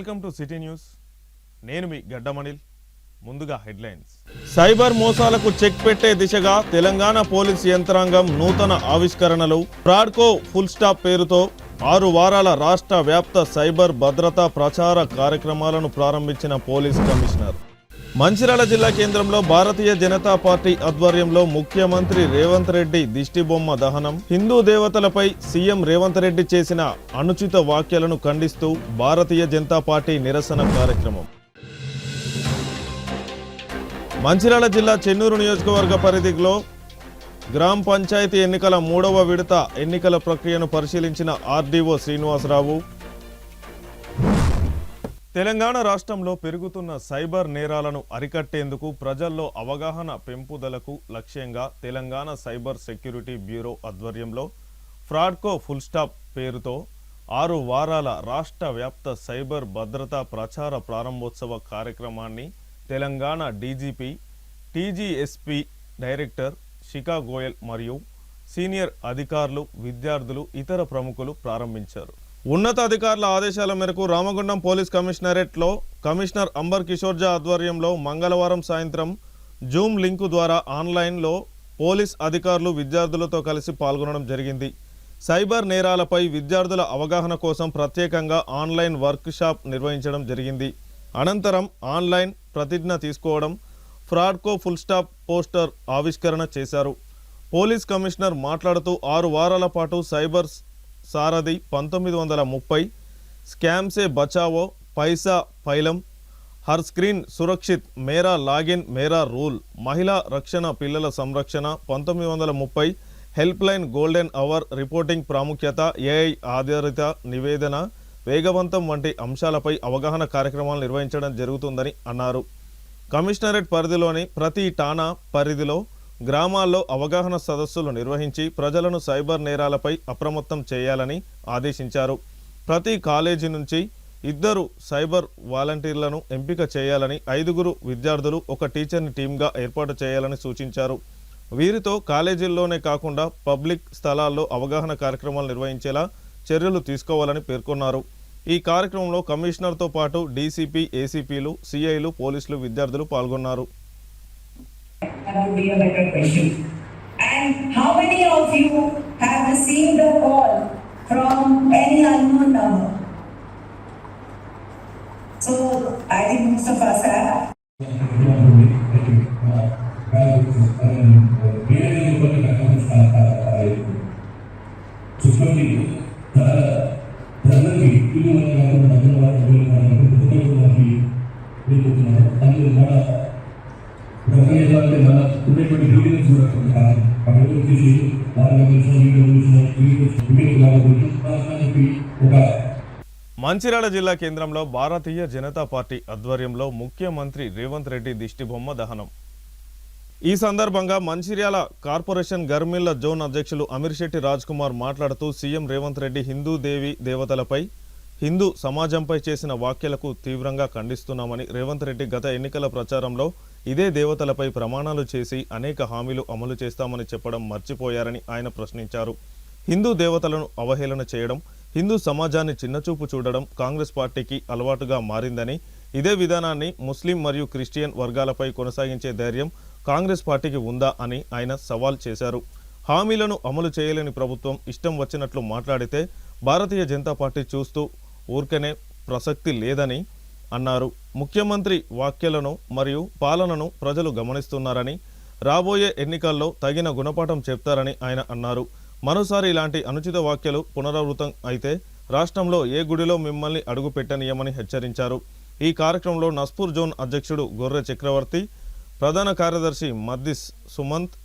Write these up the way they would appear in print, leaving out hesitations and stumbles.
Welcome to city news. నేను మీ గడ్డమణిల్. ముందుగా headlines. Cyber మోసాలకు చెక్ పెట్టే దిశగా తెలంగాణ పోలీస్ యంత్రాంగం నూతన ఆవిష్కరణలు. ఫ్రాడ్కో ఫుల్ స్టాప్ పేరుతో 6 వారాల రాష్ట్ర వ్యాప్త సైబర్ భద్రతా ప్రచార కార్యక్రమాలను ప్రారంభించిన పోలీస్ కమిషనర్. మంచిర్యాల జిల్లా కేంద్రంలో భారతీయ జనతా పార్టీ ఆధ్వర్యంలో ముఖ్యమంత్రి రేవంత్ రెడ్డి దిష్టిబొమ్మ దహనం. హిందూ దేవతలపై సీఎం రేవంత్ రెడ్డి చేసిన అనుచిత వ్యాఖ్యలను ఖండిస్తూ భారతీయ జనతా పార్టీ నిరసన కార్యక్రమం. మంచిర్యాల జిల్లా చెన్నూరు నియోజకవర్గ పరిధిలో గ్రామ పంచాయతీ ఎన్నికల 3వ విడత ఎన్నికల ప్రక్రియను పరిశీలించిన ఆర్డీఓ శ్రీనివాసరావు. తెలంగాణ రాష్ట్రంలో పెరుగుతున్న సైబర్ నేరాలను అరికట్టేందుకు ప్రజల్లో అవగాహన పెంపుదలకు లక్ష్యంగా తెలంగాణ సైబర్ సెక్యూరిటీ బ్యూరో ఆధ్వర్యంలో ఫ్రాడ్కో ఫుల్ స్టాప్ పేరుతో 6 వారాల రాష్ట్ర వ్యాప్త సైబర్ భద్రతా ప్రచార ప్రారంభోత్సవ కార్యక్రమాన్ని తెలంగాణ డీజీపీ టీజీఎస్పీ డైరెక్టర్ శిఖా గోయల్ మరియు సీనియర్ అధికారులు, విద్యార్థులు, ఇతర ప్రముఖులు ప్రారంభించారు. ఉన్నతాధికారుల ఆదేశాల మేరకు రామగుండం పోలీస్ కమిషనరేట్లో కమిషనర్ అంబర్ కిషోర్ జా ఆధ్వర్యంలో మంగళవారం సాయంత్రం జూమ్ లింకు ద్వారా ఆన్లైన్లో పోలీస్ అధికారులు విద్యార్థులతో కలిసి పాల్గొనడం జరిగింది. సైబర్ నేరాలపై విద్యార్థుల అవగాహన కోసం ప్రత్యేకంగా ఆన్లైన్ వర్క్ షాప్ నిర్వహించడం జరిగింది. అనంతరం ఆన్లైన్ ప్రతిజ్ఞ తీసుకోవడం, ఫ్రాడ్కో ఫుల్ స్టాప్ పోస్టర్ ఆవిష్కరణ చేశారు. పోలీస్ కమిషనర్ మాట్లాడుతూ 6 వారాల పాటు సైబర్ సారథి 1930, స్కామ్ సే బచావో, పైసా పైలం, హర్ స్క్రీన్ సురక్షిత్, మేరా లాగిన్ మేరా రూల్, మహిళా రక్షణ, పిల్లల సంరక్షణ, 1930, help line golden hour, reporting ప్రాముఖ్యత, ఏఐ ఆధారిత నివేదన వేగవంతం వంటి అంశాలపై అవగాహన కార్యక్రమాలు నిర్వహించడం జరుగుతుందని అన్నారు. కమిషనరేట్ పరిధిలోని ప్రతి ఠాణా పరిధిలో గ్రామాల్లో అవగాహన సదస్సులు నిర్వహించి ప్రజలను సైబర్ నేరాలపై అప్రమత్తం చేయాలని ఆదేశించారు. ప్రతి కాలేజీ నుంచి 2 సైబర్ వాలంటీర్లను ఎంపిక చేయాలని, 5 విద్యార్థులు, 1 టీచర్ని టీమ్గా ఏర్పాటు చేయాలని సూచించారు. వీరితో కాలేజీల్లోనే కాకుండా పబ్లిక్ స్థలాల్లో అవగాహన కార్యక్రమాలు నిర్వహించేలా చర్యలు తీసుకోవాలని పేర్కొన్నారు. ఈ కార్యక్రమంలో కమిషనర్తో పాటు డీసీపీ, ఏసీపీలు, సిఐలు, పోలీసులు, విద్యార్థులు పాల్గొన్నారు. That would be a better question. And how many of you have received a call from any unknown number? So I think most of us have. Mancherial జిల్లా కేంద్రంలో భారతీయ జనతా పార్టీ ఆధ్వర్యంలో ముఖ్యమంత్రి రేవంత్ రెడ్డి దిష్టిబొమ్మ దహనం. ఈ సందర్భంగా మంచిర్యాల కార్పొరేషన్ గర్మిల్ల జోన్ అధ్యక్షులు అమీర్శెట్టి రాజ్ కుమార్ మాట్లాడుతూ సీఎం రేవంత్ రెడ్డి హిందూ దేవతలపై, హిందూ సమాజంపై చేసిన వ్యాఖ్యలకు తీవ్రంగా ఖండిస్తున్నామని, రేవంత్ రెడ్డి గత ఎన్నికల ప్రచారంలో ఇదే దేవతలపై ప్రమాణాలు చేసి అనేక హామీలు అమలు చేస్తామని చెప్పడం మర్చిపోయారని ఆయన ప్రశ్నించారు. హిందూ దేవతలను అవహేళన చేయడం, హిందూ సమాజాన్ని చిన్నచూపు చూడడం కాంగ్రెస్ పార్టీకి అలవాటుగా మారిందని, ఇదే విధానాన్ని ముస్లిం మరియు క్రిస్టియన్ వర్గాలపై కొనసాగించే ధైర్యం కాంగ్రెస్ పార్టీకి ఉందా అని ఆయన సవాల్ చేశారు. హామీలను అమలు చేయలేని ప్రభుత్వం ఇష్టం వచ్చినట్లు మాట్లాడితే భారతీయ జనతా పార్టీ చూస్తూ ఊరికనే ప్రసక్తి లేదని అన్నారు. ముఖ్యమంత్రి వ్యాఖ్యలను మరియు పాలనను ప్రజలు గమనిస్తున్నారని, రాబోయే ఎన్నికల్లో తగిన గుణపాఠం చెప్తారని ఆయన అన్నారు. మరోసారి ఇలాంటి అనుచిత వ్యాఖ్యలు పునరావృతం అయితే రాష్ట్రంలో ఏ గుడిలో మిమ్మల్ని అడుగు పెట్టనీయమని హెచ్చరించారు. ఈ కార్యక్రమంలో నస్పూర్ జోన్ అధ్యక్షుడు గొర్రె చక్రవర్తి, ప్రధాన కార్యదర్శి మద్దిస్ సుమంత్,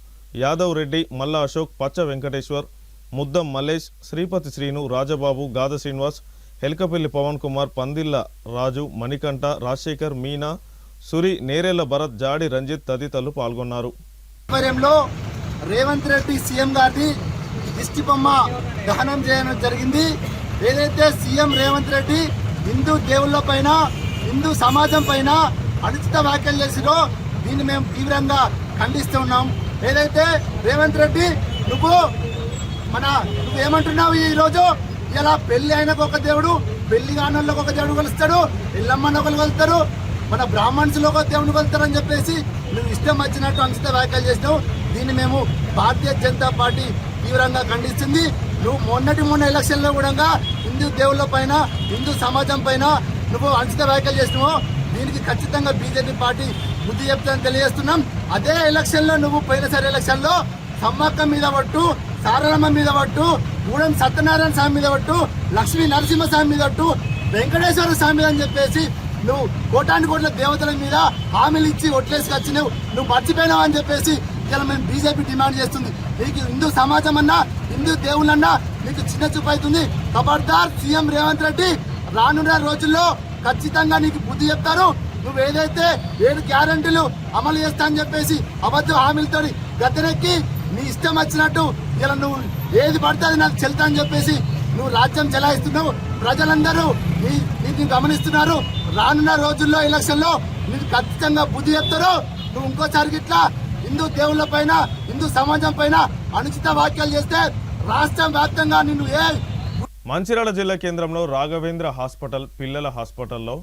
యాదవ్ రెడ్డి, మల్ల అశోక్, పచ్చ వెంకటేశ్వర్, ముద్దం మల్లేష్, శ్రీపతి శ్రీను, రాజబాబు, గాద శ్రీనివాస్, హెల్కపల్లి పవన్ కుమార్, పందిళ్ళ రాజు, మణికంఠ, రాజశేఖర్, మీనా, సురి, నేరేళ్ల భరత్, జాడి రంజిత్ తదితరులు పాల్గొన్నారు. రేవంత్ రెడ్డి సీఎం గారి దిష్టిబొమ్మ దహనం చేయడం జరిగింది. ఏదైతే సీఎం రేవంత్ రెడ్డి హిందూ దేవుళ్ళ పైన, హిందూ సమాజం పైన అనుచిత వ్యాఖ్యలు చేసిరో దీన్ని మేము తీవ్రంగా ఖండిస్తూ ఉన్నాం. ఏదైతే రేవంత్ రెడ్డి నువ్వేమంటున్నావు, ఈరోజు ఇలా పెళ్లి అయినకు ఒక దేవుడు, పెళ్లి కానోళ్ళకి ఒక దేవుడు కొలుస్తాడు, ఎల్లమ్మని ఒకరు కొలుస్తారు, మన బ్రాహ్మణ్స్లో ఒక దేవుని కొలుస్తారని చెప్పేసి నువ్వు ఇష్టం వచ్చినట్టు అనుచిత వ్యాఖ్యలు చేసినావు. దీన్ని మేము భారతీయ జనతా పార్టీ తీవ్రంగా ఖండిస్తుంది. నువ్వు మొన్న ఎలక్షన్లో కూడా హిందూ దేవుళ్ళ పైన, హిందూ సమాజం పైన నువ్వు అనుచిత వ్యాఖ్యలు చేసినావు. దీనికి ఖచ్చితంగా బీజేపీ పార్టీ బుద్ధి చెప్తానని తెలియజేస్తున్నాం. అదే ఎలక్షన్లో నువ్వు పోయినసారి ఎలక్షన్లో సమ్మక్క మీద పట్టు, సారలమ్మ మీద పట్టు, గూడెం సత్యనారాయణ స్వామి మీద పట్టు, లక్ష్మీ నరసింహస్వామి మీద పట్టు, వెంకటేశ్వర స్వామి మీద అని చెప్పేసి నువ్వు కోటాను కోట్ల దేవతల మీద హామీలు ఇచ్చి ఒట్లేసుకొచ్చి నువ్వు మర్చిపోయినావు అని చెప్పేసి ఇలా మేము బీజేపీ డిమాండ్ చేస్తుంది. నీకు హిందూ సమాజం అన్నా, హిందూ దేవుళ్ళన్నా నీకు చిన్న చూపు అవుతుంది. ఖబర్దార్ సీఎం రేవంత్ రెడ్డి, రానున్న రోజుల్లో ఖచ్చితంగా నీకు బుద్ధి చెప్తారు. నువ్వు ఏదైతే 7 గ్యారంటీలు అమలు చేస్తా అని చెప్పేసి అబద్ధ హామీలతో గద్దెనెక్కి నీ ఇష్టం వచ్చినట్టు ఇలా నువ్వు ఏది పడుతుంది నాకు చెల్తా అని చెప్పేసి నువ్వు రాజ్యం చెలాయిస్తున్నావు. ప్రజలందరూ నీకు గమనిస్తున్నారు. రానున్న రోజుల్లో ఎలక్షన్లో నీకు ఖచ్చితంగా బుద్ధి చెప్తారు. నువ్వు ఇంకోసారి ఇట్లా హిందూ దేవుళ్ళ పైన, హిందూ సమాజం పైన అనుచిత వ్యాఖ్యలు చేస్తే రాష్ట్రం వ్యాప్తంగా నిన్ను మంచిర్యాల జిల్లా కేంద్రంలో రాఘవేంద్ర హాస్పిటల్ పిల్లల హాస్పిటల్లో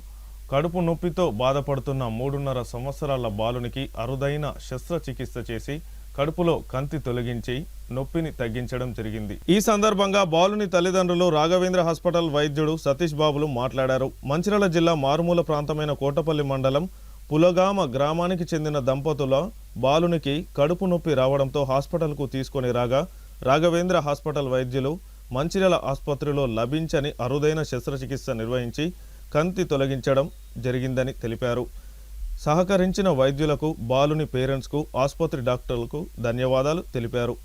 కడుపు నొప్పితో బాధపడుతున్న 3.5 సంవత్సరాల బాలునికి అరుదైన శస్త్రచికిత్స చేసి కడుపులో కంతి తొలగించి నొప్పిని తగ్గించడం జరిగింది. ఈ సందర్భంగా బాలుని తల్లిదండ్రులు రాఘవేంద్ర హాస్పిటల్ వైద్యుడు సతీష్ బాబులు మాట్లాడారు. మంచిర్యాల జిల్లా మారుమూల ప్రాంతమైన కోటపల్లి మండలం పులగామ గ్రామానికి చెందిన దంపతుల బాలునికి కడుపు నొప్పి రావడంతో హాస్పిటల్కు తీసుకొని రాగా రాఘవేంద్ర హాస్పిటల్ వైద్యులు మంచిర్యాల ఆసుపత్రిలో లభించని అరుదైన శస్త్రచికిత్స నిర్వహించి కంతి తొలగించడం జరిగిందని తెలిపారు. సహకరించిన వైద్యులకు, బాలుని పేరెంట్స్కు, ఆసుపత్రి డాక్టర్లకు ధన్యవాదాలు తెలిపారు.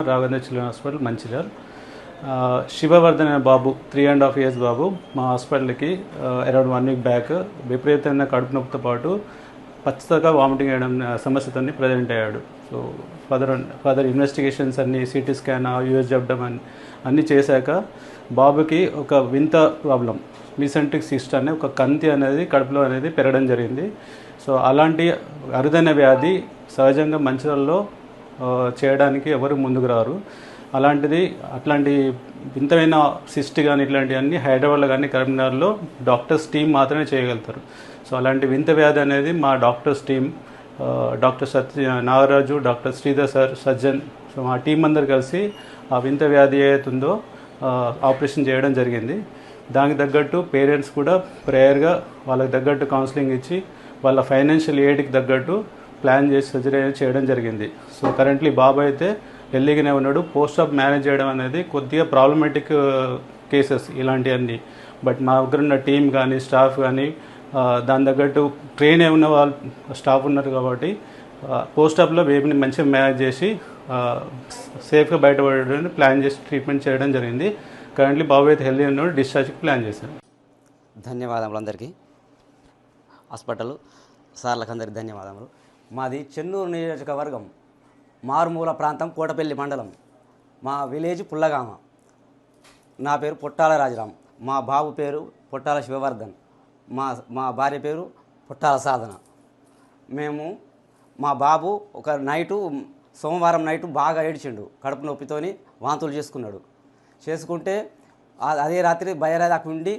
Raghavendra children hospital Mancherial. శివవర్ధన్ అనే బాబు 3.5 years బాబు మా హాస్పిటల్కి అరౌండ్ 1 week బ్యాక్ విపరీతమైన కడుపు నొప్పితో పాటు పచ్చగా వామిటింగ్ చేయడం సమస్యతో ప్రజెంట్ అయ్యాడు. సో ఫర్దర్ ఇన్వెస్టిగేషన్స్ అన్ని, సిటీ స్కాన్, యూఎస్ చెప్పడం అన్నీ చేశాక బాబుకి ఒక వింత ప్రాబ్లం, మీసెంట్రిక్ సిస్ట్ అనే ఒక కంతి అనేది కడుపులో అనేది పెరగడం జరిగింది. సో అలాంటి అరుదైన వ్యాధి సహజంగా మంచిర్యాలలో చేయడానికి ఎవరు ముందుకు రారు. అట్లాంటి వింతమైన సిస్ట్ కానీ ఇట్లాంటివన్నీ హైదరాబాద్లో కానీ కరీంనగర్లో డాక్టర్స్ టీం మాత్రమే చేయగలుగుతారు. సో అలాంటి వింత వ్యాధి అనేది మా doctors team, doctor Nagaraju, doctor Sridhar sir, Sajjan, so మా టీం అందరు కలిసి ఆ వింత వ్యాధి ఏదైతుందో ఆపరేషన్ చేయడం జరిగింది. దానికి తగ్గట్టు పేరెంట్స్ కూడా ప్రేయర్గా వాళ్ళకి తగ్గట్టు కౌన్సిలింగ్ ఇచ్చి వాళ్ళ ఫైనాన్షియల్ ఎయిడ్కి తగ్గట్టు ప్లాన్ చేసి సర్జరీ చేయడం జరిగింది. సో కరెంట్లీ బాబు అయితే హెల్దీగానే ఉన్నాడు. పోస్ట్ ఆప్ మేనేజ్ చేయడం అనేది కొద్దిగా ప్రాబ్లమేటిక్ కేసెస్ ఇలాంటివన్నీ. బట్ మా దగ్గర ఉన్న టీం కానీ, స్టాఫ్ కానీ దాని తగ్గట్టు ట్రైన్ అయి ఉన్న వాళ్ళు స్టాఫ్ ఉన్నారు కాబట్టి పోస్ట్ ఆప్లో బేబీని మంచిగా మేనేజ్ చేసి సేఫ్గా బయటపడడానికి ప్లాన్ చేసి ట్రీట్మెంట్ చేయడం జరిగింది. కరెంట్లీ బాబు అయితే హెల్దీ ఉన్నాడు, డిశ్చార్జ్కి ప్లాన్ చేశాను. ధన్యవాదములు అందరికీ, హాస్పిటల్ సార్లకు అందరికీ ధన్యవాదములు. మాది చెన్నూరు నియోజకవర్గం, మారుమూల ప్రాంతం, కోటపల్లి మండలం. మా విలేజ్ పుల్లగామ. నా పేరు పొట్టాల రాజరామ్. మా బాబు పేరు పొట్టాల శివవర్ధన్. మా భార్య పేరు పొట్టాల సాధన. మా బాబు ఒక సోమవారం నైటు బాగా ఏడ్చిండు. కడుపు నొప్పితోని వాంతులు చేసుకుంటే అదే రాత్రి బయరాదాకు ఉండి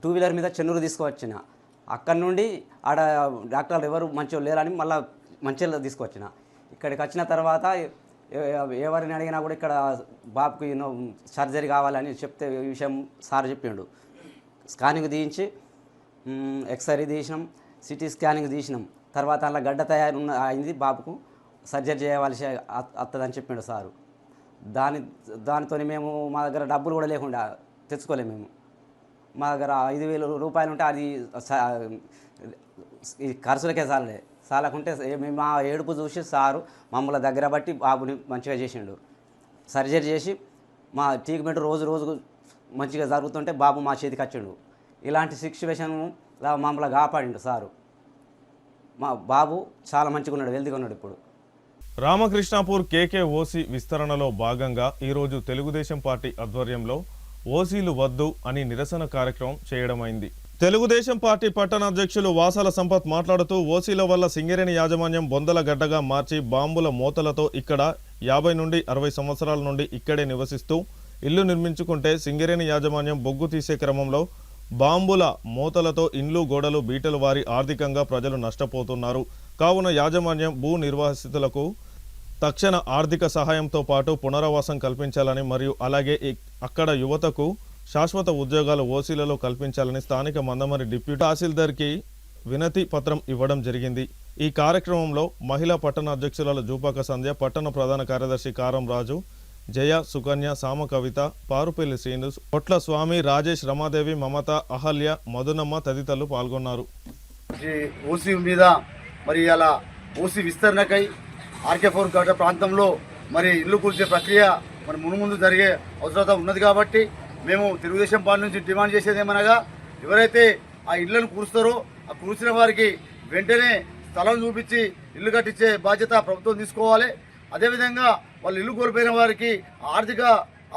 2-wheeler మీద చెన్నూరు తీసుకువచ్చిన. అక్కడి నుండి ఆడ డాక్టర్లు ఎవరు మంచిగా లేరని మళ్ళీ మంచిగా తీసుకువచ్చిన. ఇక్కడికి వచ్చిన తర్వాత ఎవరిని అడిగినా కూడా ఇక్కడ బాబుకి సర్జరీ కావాలని చెప్తే ఈ విషయం సార్ చెప్పిండు. స్కానింగ్ తీయించి ఎక్స్రే తీసినాం, సిటీ స్కానింగ్ తీసినాం. తర్వాత అలా గడ్డ అయింది, బాబుకు సర్జరీ చేయవలసి వస్తుందని చెప్పిండు సారు. దానితో మేము మా దగ్గర డబ్బులు కూడా లేకుండా తెచ్చుకోలేము. మేము మా దగ్గర 5,000 రూపాయలు ఉంటే అది ఖర్చులకే చాలకుంటే మా ఏడుపు చూసి సారు మమ్మల్ని దగ్గర బట్టి బాబుని మంచిగా చేసిండు. సర్జరీ చేసి మా ట్రీట్మెంట్ రోజు మంచిగా జరుగుతుంటే బాబు మా చేతికి వచ్చిండు. ఇలాంటి సిచ్యువేషన్ మమ్మల్ని కాపాడిండు సారు. మా బాబు చాలా మంచిగా ఉన్నాడు, హెల్తీగా ఉన్నాడు ఇప్పుడు. రామకృష్ణాపూర్ కేకే ఓసీ విస్తరణలో భాగంగా ఈరోజు తెలుగుదేశం పార్టీ ఆధ్వర్యంలో ఓసీలు వద్దు అని నిరసన కార్యక్రమం చేయడమైంది. తెలుగుదేశం పార్టీ పట్టణ అధ్యక్షులు వాసాల సంపత్ మాట్లాడుతూ ఓసీల వల్ల సింగరేణి యాజమాన్యం బొందల గడ్డగా మార్చి బాంబుల మోతలతో ఇక్కడ 50 నుండి 60 సంవత్సరాల నుండి ఇక్కడే నివసిస్తూ ఇల్లు నిర్మించుకుంటే సింగరేణి యాజమాన్యం బొగ్గు తీసే క్రమంలో బాంబుల మూతలతో ఇండ్లు గోడలు బీటలు వారి ఆర్థికంగా ప్రజలు నష్టపోతున్నారు. కావున యాజమాన్యం భూ నిర్వాసితులకు తక్షణ ఆర్థిక సహాయంతో పాటు పునరావాసం కల్పించాలని మరియు అలాగే అక్కడ యువతకు శాశ్వత ఉద్యోగాలు ఓసీలలో కల్పించాలని స్థానిక మందమరి డిప్యూటీ తహసీల్దార్కి వినతి పత్రం ఇవ్వడం జరిగింది. ఈ కార్యక్రమంలో మహిళా పట్టణ అధ్యక్షురాలు జూపాక సంధ్య, పట్టణ ప్రధాన కార్యదర్శి కారం రాజు, జయ, సుకన్య, సామ కవిత, పారుపల్లి శ్రీను, కొట్ల స్వామి, రాజేష్, రమాదేవి, మమత, అహల్య, మధునమ్మ తదితరులు పాల్గొన్నారు. ఓసీ మీద మరి అలా ఓసీ విస్తరణకై ఆర్కే4 గడ్డ ప్రాంతంలో మరి ఇల్లు కూల్చే ప్రక్రియ మరి ముందు జరిగే అవసరత ఉన్నది కాబట్టి మేము తెలుగుదేశం పార్టీ నుంచి డిమాండ్ చేసేది ఏమనగా ఎవరైతే ఆ ఇళ్లను కూరుస్తారో ఆ కూర్చిన వారికి వెంటనే స్థలం చూపించి ఇల్లు కట్టించే బాధ్యత ప్రభుత్వం తీసుకోవాలి. అదేవిధంగా వాళ్ళు ఇల్లు కోల్పోయిన వారికి ఆర్థిక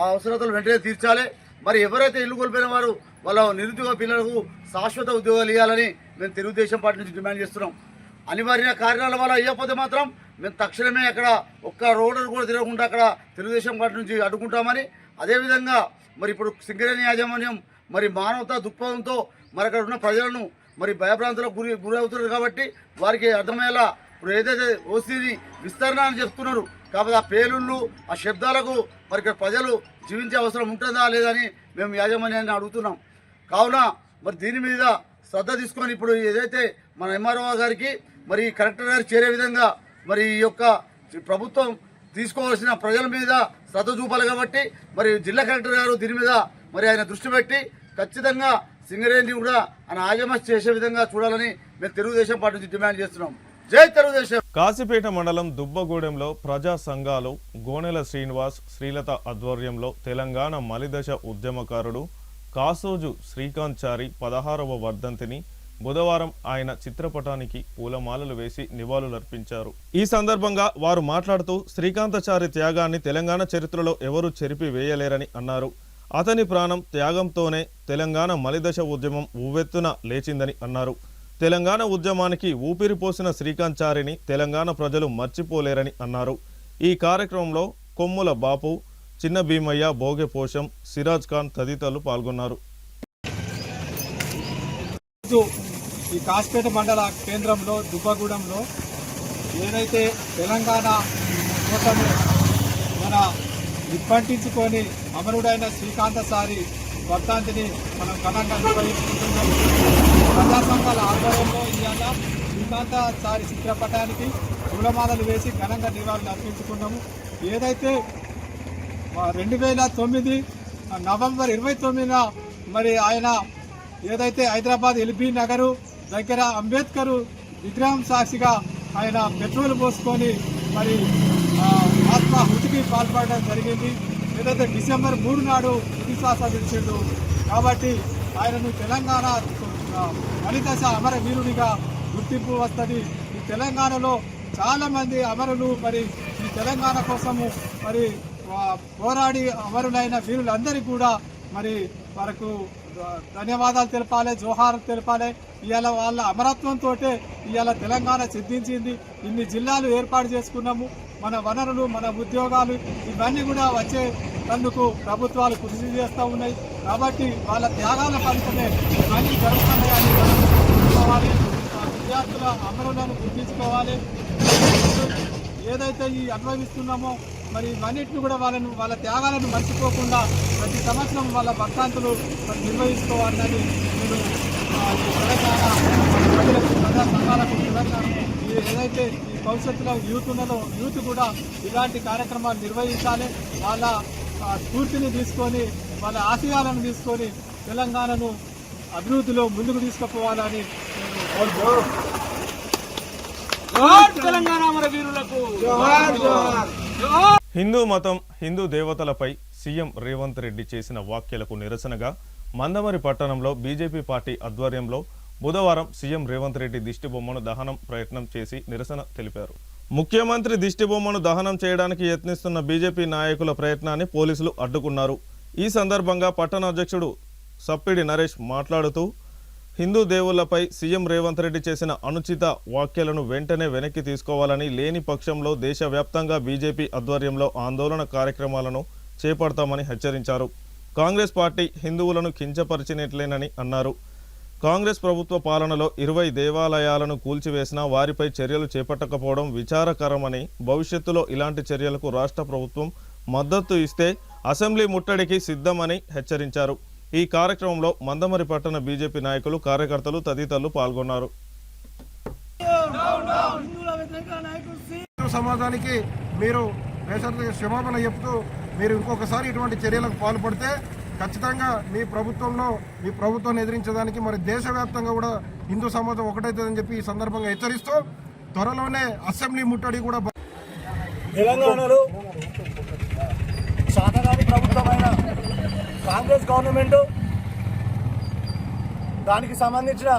అవసరతలు వెంటనే తీర్చాలి. మరి ఎవరైతే ఇల్లు కోల్పోయిన వారు వాళ్ళ నిరుద్యోగ పిల్లలకు శాశ్వత ఉద్యోగాలు ఇవ్వాలని మేము తెలుగుదేశం పార్టీ నుంచి డిమాండ్ చేస్తున్నాం. అనివార్య కారణాల వల్ల ఇవ్వకపోతే మాత్రం మేము తక్షణమే అక్కడ ఒక్క రోడ్డు కూడా తిరగకుండా అక్కడ తెలుగుదేశం పార్టీ నుంచి అడ్డుకుంటామని, అదేవిధంగా మరి ఇప్పుడు సింగరేణి యాజమాన్యం మరి మానవతా దృక్పథంతో మరి అక్కడ ఉన్న ప్రజలను మరి భయభ్రాంతులకు గురవుతున్నారు కాబట్టి వారికి అర్థమయ్యేలా ఇప్పుడు ఏదైతే ఓసీని విస్తరణ అని చెప్తున్నారు కాబట్టి ఆ పేలుళ్ళు ఆ శబ్దాలకు మరి ఇక్కడ ప్రజలు జీవించే అవసరం ఉంటుందా లేదని మేము యాజమాన్యాన్ని అడుగుతున్నాం. కావున మరి దీని మీద శ్రద్ధ తీసుకొని ఇప్పుడు ఏదైతే మన ఎంఆర్ఓ గారికి మరి కలెక్టర్ గారు చేరే విధంగా మరి ఈ యొక్క ప్రభుత్వం తీసుకోవాల్సిన ప్రజల మీద శ్రద్ధ చూపాలి కాబట్టి మరి జిల్లా కలెక్టర్ గారు దీని మీద మరి ఆయన దృష్టి పెట్టి ఖచ్చితంగా సింగరేణి కూడా ఆయన ఆజమాష్ చేసే విధంగా చూడాలని మేము తెలుగుదేశం పార్టీ నుంచి డిమాండ్ చేస్తున్నాం. జై తెలుగుదేశం. కాశీపేట మండలం దుబ్బగూడెంలో ప్రజా సంఘాలు గోనెల శ్రీనివాస్, శ్రీలత ఆధ్వర్యంలో తెలంగాణ మలిదశ ఉద్యమకారుడు కాసోజు శ్రీకాంత్ చారి 16వ వర్ధంతిని బుధవారం ఆయన చిత్రపటానికి పూలమాలలు వేసి నివాళులర్పించారు. ఈ సందర్భంగా వారు మాట్లాడుతూ శ్రీకాంతచారి త్యాగాన్ని తెలంగాణ చరిత్రలో ఎవరూ చెరిపి వేయలేరని అన్నారు. అతని ప్రాణం త్యాగంతోనే తెలంగాణ మలిదశ ఉద్యమం ఉవ్వెత్తున లేచిందని అన్నారు. తెలంగాణ ఉద్యమానికి ఊపిరిపోసిన శ్రీకాంత్ చారిని తెలంగాణ ప్రజలు మర్చిపోలేరని అన్నారు. ఈ కార్యక్రమంలో కొమ్ముల బాపు, చిన్న భీమయ్య, భోగే పోషం, సిరాజ్ ఖాన్ తదితరులు పాల్గొన్నారు. ఈ కాశీపేట మండల కేంద్రంలో దుబ్బగూడెంలో ఏదైతే తెలంగాణ కోసము మన నిప్పంటించుకొని అమరుడైన శ్రీకాంతచారి వర్ధంతిని మనం ఘనంగా నిర్వహించుకుంటున్నాం. ప్రజా సంఘాల ఆధ్వర్యంలో ఇవాళ శ్రీకాంతచారి చిత్రపటానికి పూలమాలలు వేసి ఘనంగా నివాళులు అర్పించుకున్నాము. ఏదైతే 2009 నవంబర్ 29న మరి ఆయన ఏదైతే హైదరాబాద్ ఎల్బీ నగరు దగ్గర అంబేద్కర్ విగ్రహం సాక్షిగా ఆయన పెట్రోల్ పోసుకొని మరి ఆత్మాహుతికి పాల్పడడం జరిగింది. ఏదైతే డిసెంబర్ 3 నాడు తుదిశ్వాస విడిచిండు. కాబట్టి ఆయనను తెలంగాణ మలిదశ అమర వీరుడిగా గుర్తింపు వస్తుంది. ఈ తెలంగాణలో చాలామంది అమరులు మరి ఈ తెలంగాణ కోసము మరి పోరాడి అమరులైన వీరులందరికీ కూడా మరి వారికి ధన్యవాదాలు తెలపాలి, జోహార్ తెలపాలి. ఇవాళ వాళ్ళ అమరత్వంతో ఇవాళ తెలంగాణ సిద్ధించింది. ఇన్ని జిల్లాలు ఏర్పాటు చేసుకున్నాము. మన వనరులు, మన ఉద్యోగాలు ఇవన్నీ కూడా వచ్చే అందుకు ప్రభుత్వాలు కృషి చేస్తూ ఉన్నాయి. కాబట్టి వాళ్ళ త్యాగాల ఫలితమే ఇవన్నీ జరుగుతున్నాయని గుర్తించుకోవాలి. విద్యార్థుల అమరులను గుర్తించుకోవాలి. ఏదైతే ఈ అనుభవిస్తున్నామో మరి ఇవన్నిటిని కూడా వాళ్ళ త్యాగాలను మర్చిపోకుండా ప్రతి సంవత్సరం వాళ్ళ వర్ధంతులు నిర్వహించుకోవాలని నేను తెలంగాణ ప్రజలకు, ప్రజా సంఘాలకు, తెలంగాణ ఏదైతే ఈ భవిష్యత్తులో యూత్ ఉన్నదో యూత్ కూడా ఇలాంటి కార్యక్రమాలు నిర్వహించాలి. వాళ్ళ స్ఫూర్తిని తీసుకొని, వాళ్ళ ఆశయాలను తీసుకొని తెలంగాణను అభివృద్ధిలో ముందుకు తీసుకుపోవాలని హిందూ మతం, హిందూ దేవతలపై సీఎం రేవంత్ రెడ్డి చేసిన వ్యాఖ్యలకు నిరసనగా మందమరి పట్టణంలో బీజేపీ పార్టీ ఆధ్వర్యంలో బుధవారం సీఎం రేవంత్ రెడ్డి దిష్టిబొమ్మను దహనం ప్రయత్నం చేసి నిరసన తెలిపారు. ముఖ్యమంత్రి దిష్టిబొమ్మను దహనం చేయడానికి యత్నిస్తున్న బీజేపీ నాయకుల ప్రయత్నాన్ని పోలీసులు అడ్డుకున్నారు. ఈ సందర్భంగా పట్టణ అధ్యక్షుడు సప్పిడి నరేష్ మాట్లాడుతూ హిందూ దేవుళ్లపై సీఎం రేవంత్ రెడ్డి చేసిన అనుచిత వ్యాఖ్యలను వెంటనే వెనక్కి తీసుకోవాలని, లేని పక్షంలో దేశవ్యాప్తంగా బీజేపీ ఆధ్వర్యంలో ఆందోళన కార్యక్రమాలను చేపడతామని హెచ్చరించారు. కాంగ్రెస్ పార్టీ హిందువులను కించపరిచినట్లేనని అన్నారు. కాంగ్రెస్ ప్రభుత్వ పాలనలో 20 దేవాలయాలను కూల్చివేసినా వారిపై చర్యలు చేపట్టకపోవడం విచారకరమని, భవిష్యత్తులో ఇలాంటి చర్యలకు రాష్ట్ర ప్రభుత్వం మద్దతు ఇస్తే అసెంబ్లీ ముట్టడికి సిద్ధమని హెచ్చరించారు. ఈ కార్యక్రమంలో మందమరి పట్టణ బీజేపీ నాయకులు, కార్యకర్తలు తదితరులు పాల్గొన్నారు. సమాజానికి మీరు బేషరతుగా క్షమాపణ చెప్తూ మీరు ఇంకొకసారి ఇటువంటి చర్యలకు పాల్పడితే ఖచ్చితంగా మీ ప్రభుత్వాన్ని ఎదిరించడానికి మరి దేశవ్యాప్తంగా కూడా హిందూ సమాజం ఒకటైతుందని చెప్పి ఈ సందర్భంగా హెచ్చరిస్తూ త్వరలోనే అసెంబ్లీ ముట్టడి కూడా. తెలంగాణలో శాతగాని ప్రభుత్వమైన కాంగ్రెస్ గవర్నమెంట్ దానికి సంబంధించిన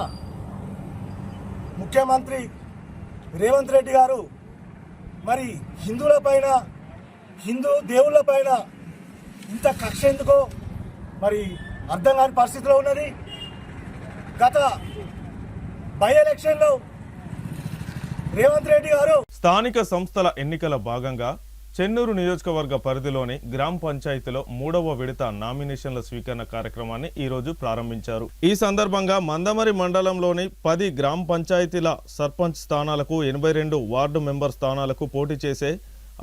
ముఖ్యమంత్రి రేవంత్ రెడ్డి గారు మరి హిందువులపైన, హిందూ దేవుళ్ళపైన ఇంత కక్ష ఎందుకో మరి అర్థం కాని పరిస్థితిలో ఉన్నది. గత బై ఎలక్షన్లో రేవంత్ రెడ్డి గారు స్థానిక సంస్థల ఎన్నికల భాగంగా చెన్నూరు నియోజకవర్గ పరిధిలోని గ్రామ పంచాయతీలో 3వ విడత నామినేషన్ల స్వీకరణ కార్యక్రమాన్ని ఈరోజు ప్రారంభించారు. ఈ సందర్భంగా మందమరి మండలంలోని 10 గ్రామ పంచాయతీల సర్పంచ్ స్థానాలకు, 82 వార్డు మెంబర్ స్థానాలకు పోటీ చేసే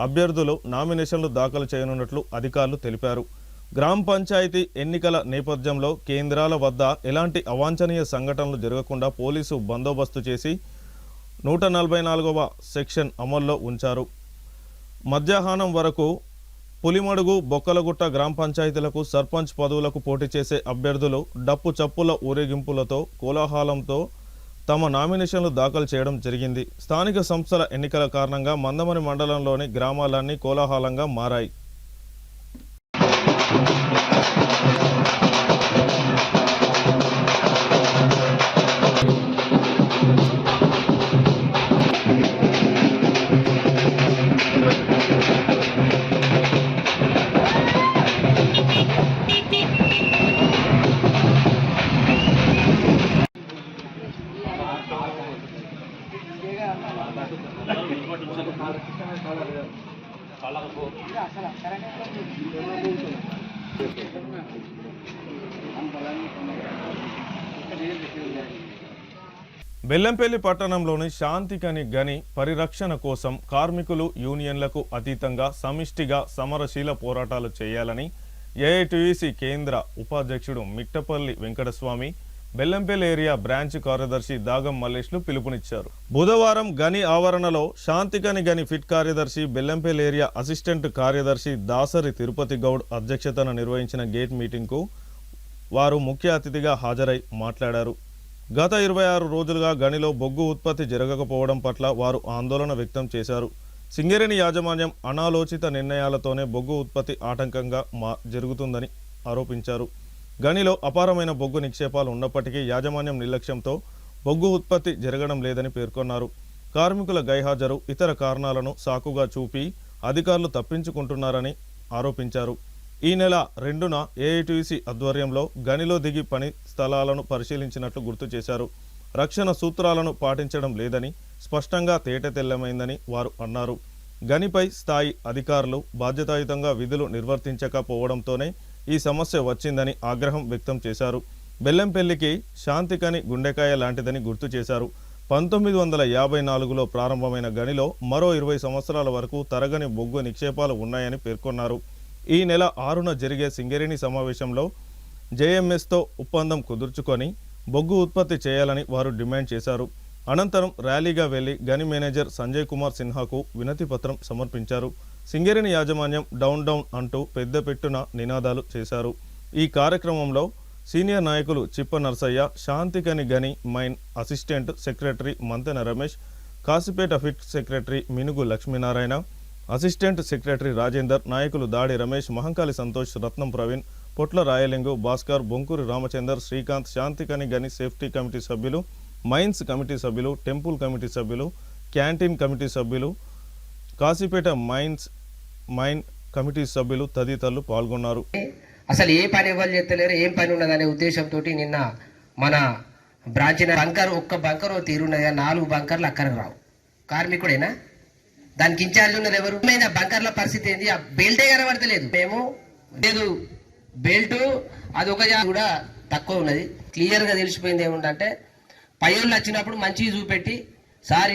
అభ్యర్థులు నామినేషన్లు దాఖలు చేయనున్నట్లు అధికారులు తెలిపారు. గ్రామ పంచాయతీ ఎన్నికల నేపథ్యంలో కేంద్రాల వద్ద ఎలాంటి అవాంఛనీయ సంఘటనలు జరగకుండా పోలీసు బందోబస్తు చేసి 144వ సెక్షన్ అమల్లో ఉంచారు. మధ్యాహ్నం వరకు పులిమడుగు, బొక్కలగుట్ట గ్రామ పంచాయతీలకు సర్పంచ్ పదవులకు పోటీ చేసే అభ్యర్థులు డప్పు చప్పుల ఊరేగింపులతో, కోలాహలంతో తమ నామినేషన్లు దాఖలు చేయడం జరిగింది. స్థానిక సంస్థల ఎన్నికల కారణంగా మందమరి మండలంలోని గ్రామాలన్నీ కోలాహలంగా మారాయి. బెల్లంపల్లి పట్టణంలోని శాంతికని గని పరిరక్షణ కోసం కార్మికులు యూనియన్లకు అతీతంగా సమిష్టిగా సమరశీల పోరాటాలు చేయాలని ఏఐటీయూసీ కేంద్ర ఉపాధ్యక్షుడు మిట్టపల్లి వెంకటస్వామి, బెల్లంపల్లి ఏరియా బ్రాంచ్ కార్యదర్శి దాగం మల్లేష్లు పిలుపునిచ్చారు. బుధవారం గని ఆవరణలో శాంతికని గని ఫిట్ కార్యదర్శి, బెల్లంపల్లి ఏరియా అసిస్టెంట్ కార్యదర్శి దాసరి తిరుపతి గౌడ్ అధ్యక్షతన నిర్వహించిన గేట్ మీటింగ్కు వారు ముఖ్య అతిథిగా హాజరై మాట్లాడారు. గత 26 రోజులుగా గనిలో బొగ్గు ఉత్పత్తి జరగకపోవడం పట్ల వారు ఆందోళన వ్యక్తం చేశారు. సింగరేణి యాజమాన్యం అనాలోచిత నిర్ణయాలతోనే బొగ్గు ఉత్పత్తి ఆటంకంగా జరుగుతుందని ఆరోపించారు. గనిలో అపారమైన బొగ్గు నిక్షేపాలు ఉన్నప్పటికీ యాజమాన్యం నిర్లక్ష్యంతో బొగ్గు ఉత్పత్తి జరగడం లేదని పేర్కొన్నారు. కార్మికుల గైహాజరు, ఇతర కారణాలను సాకుగా చూపి అధికారులు తప్పించుకుంటున్నారని ఆరోపించారు. ఈ నెల 2న ఏఐటీయూసీ ఆధ్వర్యంలో గనిలో దిగి పని స్థలాలను పరిశీలించినట్లు గుర్తు చేశారు. రక్షణ సూత్రాలను పాటించడం లేదని స్పష్టంగా తేటతెల్లమైందని వారు అన్నారు. గనిపై స్థాయి అధికారులు బాధ్యతాయుతంగా విధులు నిర్వర్తించకపోవడంతోనే ఈ సమస్య వచ్చిందని ఆగ్రహం వ్యక్తం చేశారు. బెల్లంపల్లికి శాంతికని గుండెకాయ లాంటిదని గుర్తు చేశారు. 1954లో ప్రారంభమైన గనిలో మరో 20 సంవత్సరాల వరకు తరగని బొగ్గు నిక్షేపాలు ఉన్నాయని పేర్కొన్నారు. ఈ నెల 6న జరిగే సింగరేణి సమావేశంలో జేఎంఎస్తో ఒప్పందం కుదుర్చుకొని బొగ్గు ఉత్పత్తి చేయాలని వారు డిమాండ్ చేశారు. అనంతరం ర్యాలీగా వెళ్లి గని మేనేజర్ సంజయ్ కుమార్ సిన్హాకు వినతి పత్రం సమర్పించారు. సింగరేణి యాజమాన్యం డౌన్ డౌన్ అంటూ పెద్దపెట్టున నినాదాలు చేశారు. ఈ కార్యక్రమంలో సీనియర్ నాయకులు చిప్ప నర్సయ్య, శాంతికని గని mine assistant secretary Manthena Ramesh, Kasipeta pit secretary Minugu Lakshminarayana, assistant secretary Rajender, నాయకులు దాడి రమేష్, మహంకాళి సంతోష్, రత్నం ప్రవీణ్, పొట్ల రాయలింగు, భాస్కర్, బొంకూరి రామచందర్, శ్రీకాంత్, శాంతికని గని సేఫ్టీ కమిటీ సభ్యులు, మైన్స్ కమిటీ సభ్యులు, టెంపుల్ కమిటీ సభ్యులు, క్యాంటీన్ కమిటీ సభ్యులు, కాశీపేట మైన్ కమిటీ సభ్యులు తదితరులు పాల్గొన్నారు. అసలు ఏ పని ఎవరు చేస్తలేరు, ఏం పని ఉన్నదనే ఉద్దేశంతో నిన్న మన బ్రాంచ్ బంకర్ ఒక్క బంకర్ తీరున్నది, 4 బంకర్లు అక్కడికి రావు. కార్మికుడేనా దానికి ఇన్ఛార్జ్ ఉన్నది ఎవరు? బంకర్ల పరిస్థితి ఏంది? ఆ బెల్టే కనబడతలేదు. మేము లేదు బెల్ట్ అది ఒక కూడా తక్కువ ఉన్నది. క్లియర్గా తెలిసిపోయింది ఏముందంటే పైళ్ళు వచ్చినప్పుడు మంచిగా చూపెట్టి సార్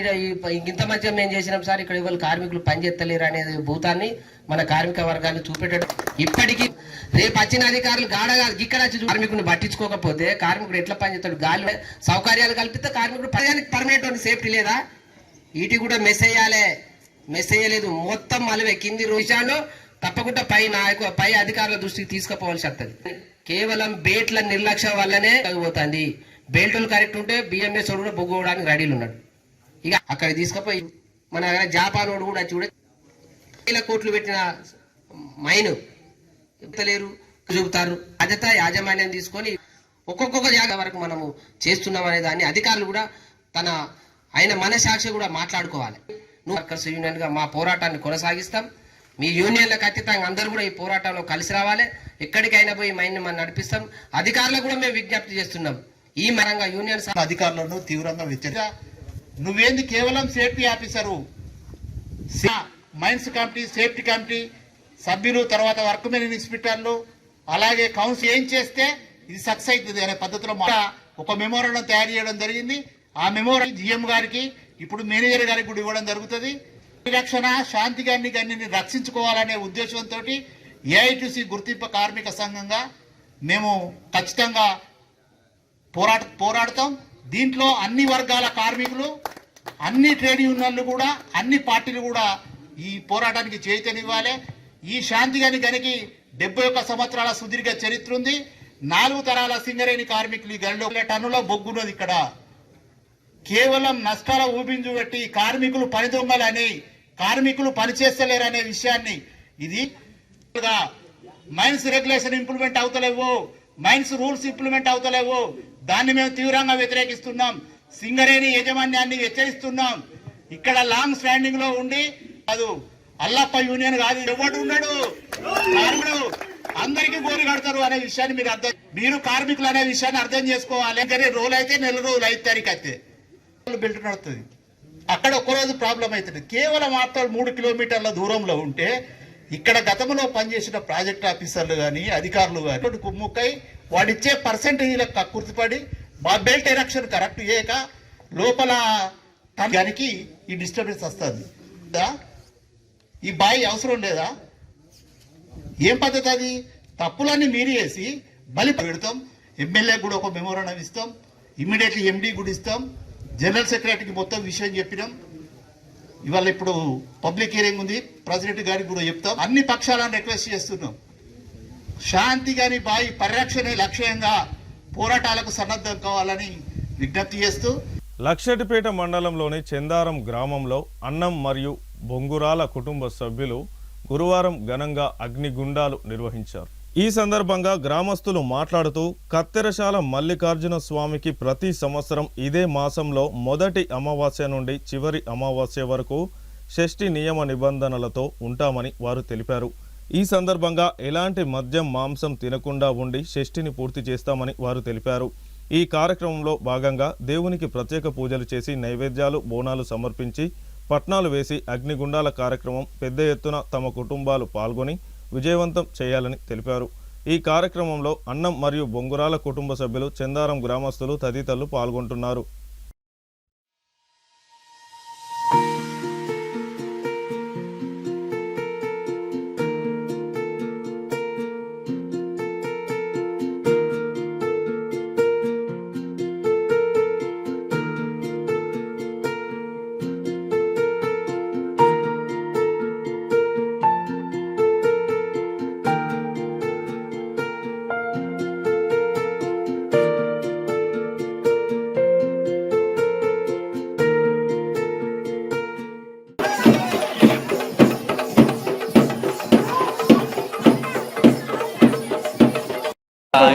ఇంత మంచిగా మేము చేసినాం సార్, ఇక్కడ ఇవాళ కార్మికులు పనిచేస్తలేరు అనేది భూతాన్ని మన కార్మిక వర్గాన్ని చూపెట్టాడు. ఇప్పటికీ రేపు వచ్చిన అధికారులు గాడగా ఇక్కడ వచ్చి కార్మికుని పట్టించుకోకపోతే కార్మికుడు ఎట్లా పనిచేస్తాడు? గాలి సౌకర్యాలు కల్పిస్తే కార్మికుడు పర్మనెంట్ సేఫ్టీ లేదా? వీటి కూడా మెస్ అయ్యలేదు. మొత్తం మలువే కింది విషయాల్లో తప్పకుండా పై అధికారుల దృష్టికి తీసుకుపోవాల్సి వస్తుంది. కేవలం బేట్ల నిర్లక్ష్యం వల్లనే పోతుంది. బెల్టులు కరెక్ట్ ఉంటే బిఎంఎస్ కూడా బొగ్గుకోవడానికి రెడీలు ఉన్నాడు. ఇక అక్కడ తీసుకుపోయి మన జాపాన్ వాడు కూడా చూడ వేల కోట్లు పెట్టిన మైను చెప్తలేరు, చూపుతారు. బాధ్యత యాజమాన్యం తీసుకొని ఒక్కొక్క జాగా వరకు మనము చేస్తున్నాం అనే దాన్ని అధికారులు కూడా ఆయన మనసాక్షి కూడా మాట్లాడుకోవాలి. వర్కర్స్ యూనియన్ గా మా పోరాటాన్ని కొనసాగిస్తాం. మీ యూనియన్లకు ఖచ్చితంగా అందరూ కూడా ఈ పోరాటంలో కలిసి రావాలి. ఎక్కడికైనా పోయి మైండ్ మనం నడిపిస్తాం. అధికారులకు కూడా మేము విజ్ఞప్తి చేస్తున్నాం. ఈ మరంగా యూనియన్ అధికారులను తీవ్రంగా నువ్వేంది కేవలం safety officer, mines committee, safety committee సభ్యులు, తర్వాత వర్క్ మెన్ ఇన్స్పెక్టర్లు, అలాగే కౌన్సిల్ ఏం చేస్తే ఇది సక్సెస్ అవుతుంది అనే పద్ధతిలో ఒక మెమోరాండం తయారు చేయడం జరిగింది. ఆ మెమోరాండం జిఎం గారికి, ఇప్పుడు మేనేజర్ గారికి కూడా ఇవ్వడం జరుగుతుంది. పరిరక్షణ, శాంతి గారిని రక్షించుకోవాలనే ఉద్దేశంతో ఏఐటీసీ గుర్తింపు కార్మిక సంఘంగా మేము ఖచ్చితంగా పోరాడతాం. దీంట్లో అన్ని వర్గాల కార్మికులు, అన్ని ట్రేడ్ యూనియన్లు కూడా, అన్ని పార్టీలు కూడా ఈ పోరాటానికి చేయూతనివ్వాలి. ఈ శాంతి గారికి 71 సంవత్సరాల సుదీర్ఘ చరిత్ర ఉంది. 4 తరాల సింగరేణి కార్మికులు ఈ గనిలో టన్నుల బొగ్గున్నది. ఇక్కడ కేవలం నష్టాల ఊబింజు పెట్టి కార్మికులు పని దొంగలని, కార్మికులు పనిచేస్తలేరనే విషయాన్ని, ఇది మైన్స్ రెగ్యులేషన్ ఇంప్లిమెంట్ అవుతలేవు, మైన్స్ రూల్స్ ఇంప్లిమెంట్ అవుతలేవు, దాన్ని మేము తీవ్రంగా వ్యతిరేకిస్తున్నాం. సింగరేణి యాజమాన్యాన్ని హెచ్చరిస్తున్నాం. ఇక్కడ లాంగ్ స్టాండింగ్ లో ఉండి కాదు, అల్లప్ప యూనియన్ కాదు, ఎవడు ఉన్నాడు కార్మికుడు అందరికీ గోరు కడతారు అనే విషయాన్ని మీరు కార్మికులు అనే విషయాన్ని అర్థం చేసుకోవాలి. రోజులు అయితే నెల రోజులు 5 తారీఖు అయితే బెల్ట్ నడుతుంది. అక్కడ ఒక్కరోజు ప్రాబ్లం అవుతుంది. కేవలం మాత్రం 3 కిలోమీటర్ల దూరంలో ఉంటే ఇక్కడ గతంలో పనిచేసిన ప్రాజెక్ట్ ఆఫీసర్లు కానీ అధికారులు కానీ కుమ్ముక్కై వాడిచ్చే పర్సెంటేజీలకు కక్కుర్తిపడి మా బెల్ట్ ఎరక్షన్ కరెక్ట్ చేయక లోపల దానికి ఈ డిస్టర్బెన్స్ వస్తుంది. ఈ బాయి అవసరం లేదా? ఏం పద్ధతి అది? తప్పులన్నీ మీరు చేసి బలి పెడతాం. ఎమ్మెల్యే కూడా ఒక మెమోరాండం ఇస్తాం, ఇమ్మీడియట్లీ ఎండీ కూడా ఇస్తాం, జనరల్ సెక్రటరీకి మొత్తం విషయం చెప్పినాం. ఇవాళ ఇప్పుడు పబ్లిక్ హియరింగ్ ఉంది, ప్రెసిడెంట్ గారికి కూడా చెప్తాం. అన్ని పక్షాలను రిక్వెస్ట్ చేస్తున్నాం. శాంతి గారి బాయి పరిరక్షణే లక్ష్యంగా పోరాటాలకు సన్నద్ధం కావాలని విజ్ఞప్తి చేస్తూ లక్షటిపేట మండలంలోని చందారం గ్రామంలో అన్నం మరియు బొంగురాల కుటుంబ సభ్యులు గురువారం ఘనంగా అగ్నిగుండాలు నిర్వహించారు. ఈ సందర్భంగా గ్రామస్తులు మాట్లాడుతూ కత్తెరశాల మల్లికార్జున స్వామికి ప్రతి సంవత్సరం ఇదే మాసంలో మొదటి అమావాస్య నుండి చివరి అమావాస్య వరకు షష్ఠి నియమ నిబంధనలతో ఉంటామని వారు తెలిపారు. ఈ సందర్భంగా ఎలాంటి మద్యం మాంసం తినకుండా ఉండి షష్ఠిని పూర్తి చేస్తామని వారు తెలిపారు. ఈ కార్యక్రమంలో భాగంగా దేవునికి ప్రత్యేక పూజలు చేసి నైవేద్యాలు బోనాలు సమర్పించి పట్నాలు వేసి అగ్నిగుండాల కార్యక్రమం పెద్ద ఎత్తున తమ కుటుంబాలు పాల్గొని విజయవంతం చేయాలని తెలిపారు. ఈ కార్యక్రమంలో అన్నం మరియు బొంగురాల కుటుంబ సభ్యులు, చందారం గ్రామస్తులు తదితరులు పాల్గొంటున్నారు.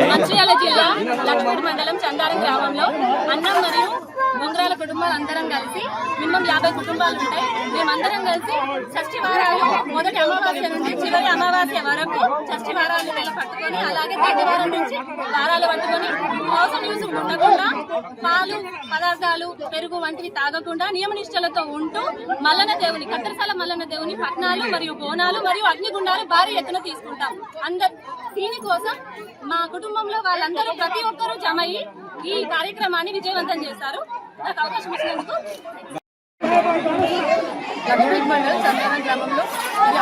మంచిర్యాల జిల్లా లక్ష్మీపేట మండలం చందారం గ్రామంలో అన్నం మరియు బొంగరాల కుటుంబాలు అందరం కలిసి మినిమం 50 కుటుంబాలు ఉంటాయి. మేమందరం కలిసి షష్ఠి వారాలు మొదటి అమావాస్య నుండి చివరి అమావాస్య వరకు షష్ఠి వారాలు పట్టుకొని, అలాగే గడ్డి వారం నుంచి వారాలు పట్టుకొని యూజ్ ఉండకుండా పాలు పదార్థాలు పెరుగు వంటివి తాగకుండా నియమనిష్టలతో ఉంటూ మల్లన్న దేవుని కత్తెరసాల మల్లన్న దేవుని పట్నాలు మరియు బోనాలు మరియు అగ్నిగుండాలు భారీ ఎత్తున తీసుకుంటాం. దీనికోసం మా కుటుంబంలో వాళ్ళందరూ ప్రతి ఒక్కరూ జమ అయ్యి ఈ కార్యక్రమాన్ని విజయవంతం చేశారు. నాకు అవకాశం ఇచ్చినందుకు. లక్ష్మీపల్లి చంద్రన గ్రామంలో ఈ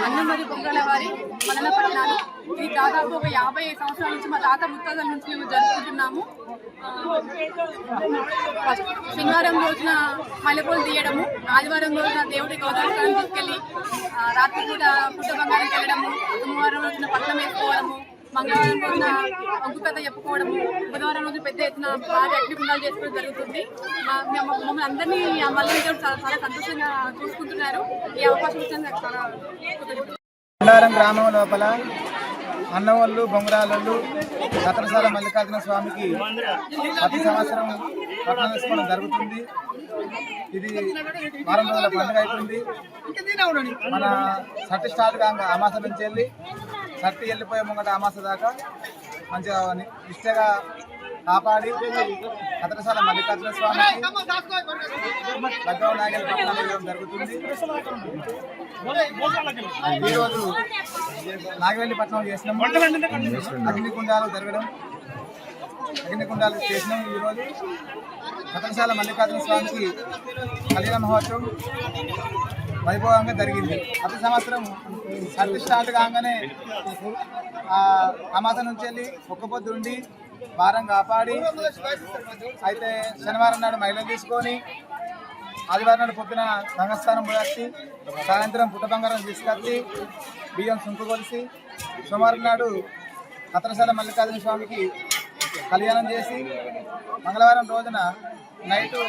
అన్నం మరియు పొంగల వారి మల్లన్న పట్నాలు ఇది దాదాపు ఒక 50 సంవత్సరాల నుంచి మా తాత ముత్తాతల నుంచి మేము జరుపుకుంటున్నాము. శనివారం రోజున మల్లెపూలు తీయడము, ఆదివారం రోజున దేవుడి గోదావరి తీసుకెళ్లి రాత్రి పూట పుట్ట బంగారం వెళ్ళడము, సోమవారం రోజున పట్నం వేసుకోవడము, మంగళవారం రోజున ఒగ్గుకథ చెప్పుకోవడము, బుధవారం రోజు పెద్ద ఎత్తున భారీ అగ్నిగుండాలు చేసుకోవడం జరుగుతుంది. మమ్మల్ని అందరినీ మల్లన్న దేవుడు చాలా సంతోషంగా చూసుకుంటున్నారు. ఈ అవకాశం ఇచ్చిన చాలా బండారం గ్రామం లోపల అన్నవాళ్ళు బొంగరాళ్ళు కత్తెరసాల మల్లికార్జున స్వామికి ప్రతి సంవత్సరం పట్టణ తీసుకోవడం జరుగుతుంది. ఇది వారం రోజుల పండుగ అయిపోయింది. మన సట్టి స్టార్ట్ కాగా అమాస నుంచి వెళ్ళి సట్టి వెళ్ళిపోయే ముంగట అమాస దాకా మంచిగా నిష్టగా కాపాడి కత్తెరసాల మల్లికార్జున స్వామికి లగ్గవ నాగేలు పట్టణం చేయడం జరుగుతుంది. ఈరోజు నాగవెల్లి పట్టణం చేసినాము. అగ్నిగుండాలు జరగడం అగ్నిగుండాలు చేసినాము. ఈరోజు కత్తెరసాల మల్లికార్జున స్వామికి కళ్యాణ మహోత్సవం వైభవంగా జరిగింది. ప్రతి సంవత్సరం సర్ది స్టార్ట్ కాగానే అమాస నుంచి వెళ్ళి ఒక్క పొద్దు ఉండి వారం కాపాడి అయితే శనివారం నాడు మహిళలు తీసుకొని ఆదివారం నాడు పొద్దున సంఘస్థానం పోయి సాయంత్రం పుట్ట బంగారం తీసుకొచ్చి బియ్యం సుంకు కొలిసి సోమవారం నాడు కత్తెరసాల మల్లికార్జున స్వామికి కళ్యాణం చేసి మంగళవారం రోజున నైటు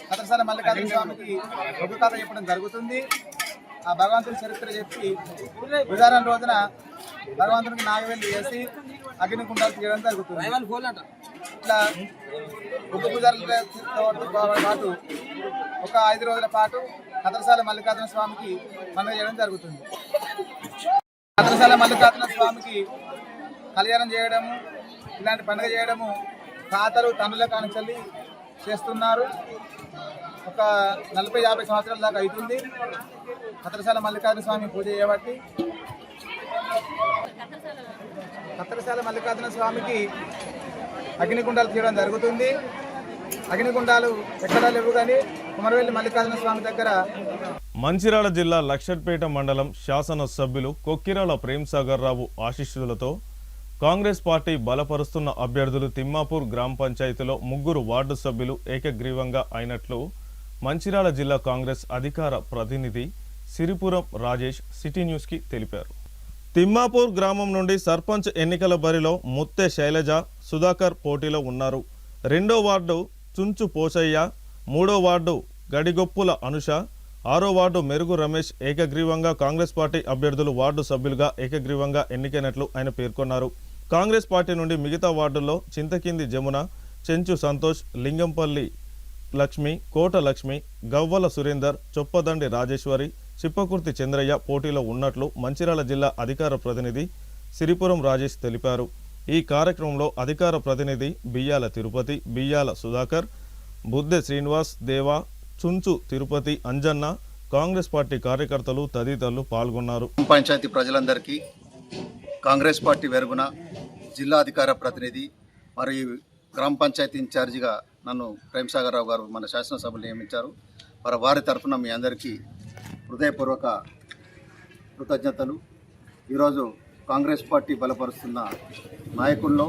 కత్తెరసాల మల్లికార్జున స్వామికి ఒగ్గు కథ చెప్పడం జరుగుతుంది. ఆ భగవంతుని చరిత్ర చెప్పి బుధవారం రోజున భగవంతునికి నాగవెల్లి వేసి అగ్నిగుండాలు తీయడం జరుగుతుంది. ఇట్లా ఒగ్గు పూజలతో పాటు ఒక 5 రోజుల పాటు కత్తెరసాల మల్లికార్జున స్వామికి పండుగ చేయడం జరుగుతుంది. కత్తెరసాల మల్లికార్జున స్వామికి కళ్యాణం చేయడము ఇలాంటి పండుగ చేయడము తాతలు తండ్రుల కానించి చేస్తున్నారు. ఒక 40-50 సంవత్సరాల దాకా అవుతుంది కత్తెరసాల మల్లికార్జున స్వామి పూజ చేయబట్టి. కత్తెరసాల మల్లికార్జున స్వామికి అగ్నిగుండాలు తీయడం జరుగుతుంది. అగ్నిగుండాలు ఎక్కడా లేవు కానీ కుమరవెల్లి మల్లికార్జున స్వామి దగ్గర. మంచిర్యాల జిల్లా లక్షట్పేట మండలం శాసనసభ్యులు కొక్కిరాల ప్రేమ్సాగర్ రావు ఆశీస్సులతో కాంగ్రెస్ పార్టీ బలపరుస్తున్న అభ్యర్థులు తిమ్మాపూర్ గ్రామ పంచాయతీలో 3 వార్డు సభ్యులు ఏకగ్రీవంగా అయినట్లు మంచిర్యాల జిల్లా కాంగ్రెస్ అధికార ప్రతినిధి సిరిపురం రాజేష్ సిటీ న్యూస్కి తెలిపారు. తిమ్మాపూర్ గ్రామం నుండి సర్పంచ్ ఎన్నికల బరిలో ముత్తె శైలజ సుధాకర్ పోటీలో ఉన్నారు. 2వ వార్డు చుంచు పోచయ్య, 3వ వార్డు గడిగొప్పుల అనుష, 6వ వార్డు మెరుగు రమేష్ ఏకగ్రీవంగా కాంగ్రెస్ పార్టీ అభ్యర్థులు వార్డు సభ్యులుగా ఏకగ్రీవంగా ఎన్నికైనట్లు ఆయన పేర్కొన్నారు. కాంగ్రెస్ పార్టీ నుండి మిగతా వార్డుల్లో చింతకింది జమున, చెంచు సంతోష్, లింగంపల్లి లక్ష్మి, కోట లక్ష్మి, గవ్వల సురేందర్, చొప్పదండి రాజేశ్వరి, చిప్పకుర్తి చంద్రయ్య పోటీలో ఉన్నట్లు మంచిర్యాల జిల్లా అధికార ప్రతినిధి సిరిపురం రాజేష్ తెలిపారు. ఈ కార్యక్రమంలో అధికార ప్రతినిధి బియ్యాల తిరుపతి, బియ్యాల సుధాకర్, బుద్దె శ్రీనివాస్, దేవా, చుంచు తిరుపతి, అంజన్న, కాంగ్రెస్ పార్టీ కార్యకర్తలు తదితరులు పాల్గొన్నారు. పంచాయతీ ప్రజలందరికీ కాంగ్రెస్ పార్టీ వెరుగున జిల్లా అధికార ప్రతినిధి మరియు గ్రామ పంచాయతీ ఇన్ఛార్జిగా నన్ను ప్రేమ్సాగర్ రావు గారు మన శాసనసభలు నియమించారు. మరి వారి తరఫున మీ అందరికీ హృదయపూర్వక కృతజ్ఞతలు. ఈరోజు కాంగ్రెస్ పార్టీ బలపరుస్తున్న నాయకుల్లో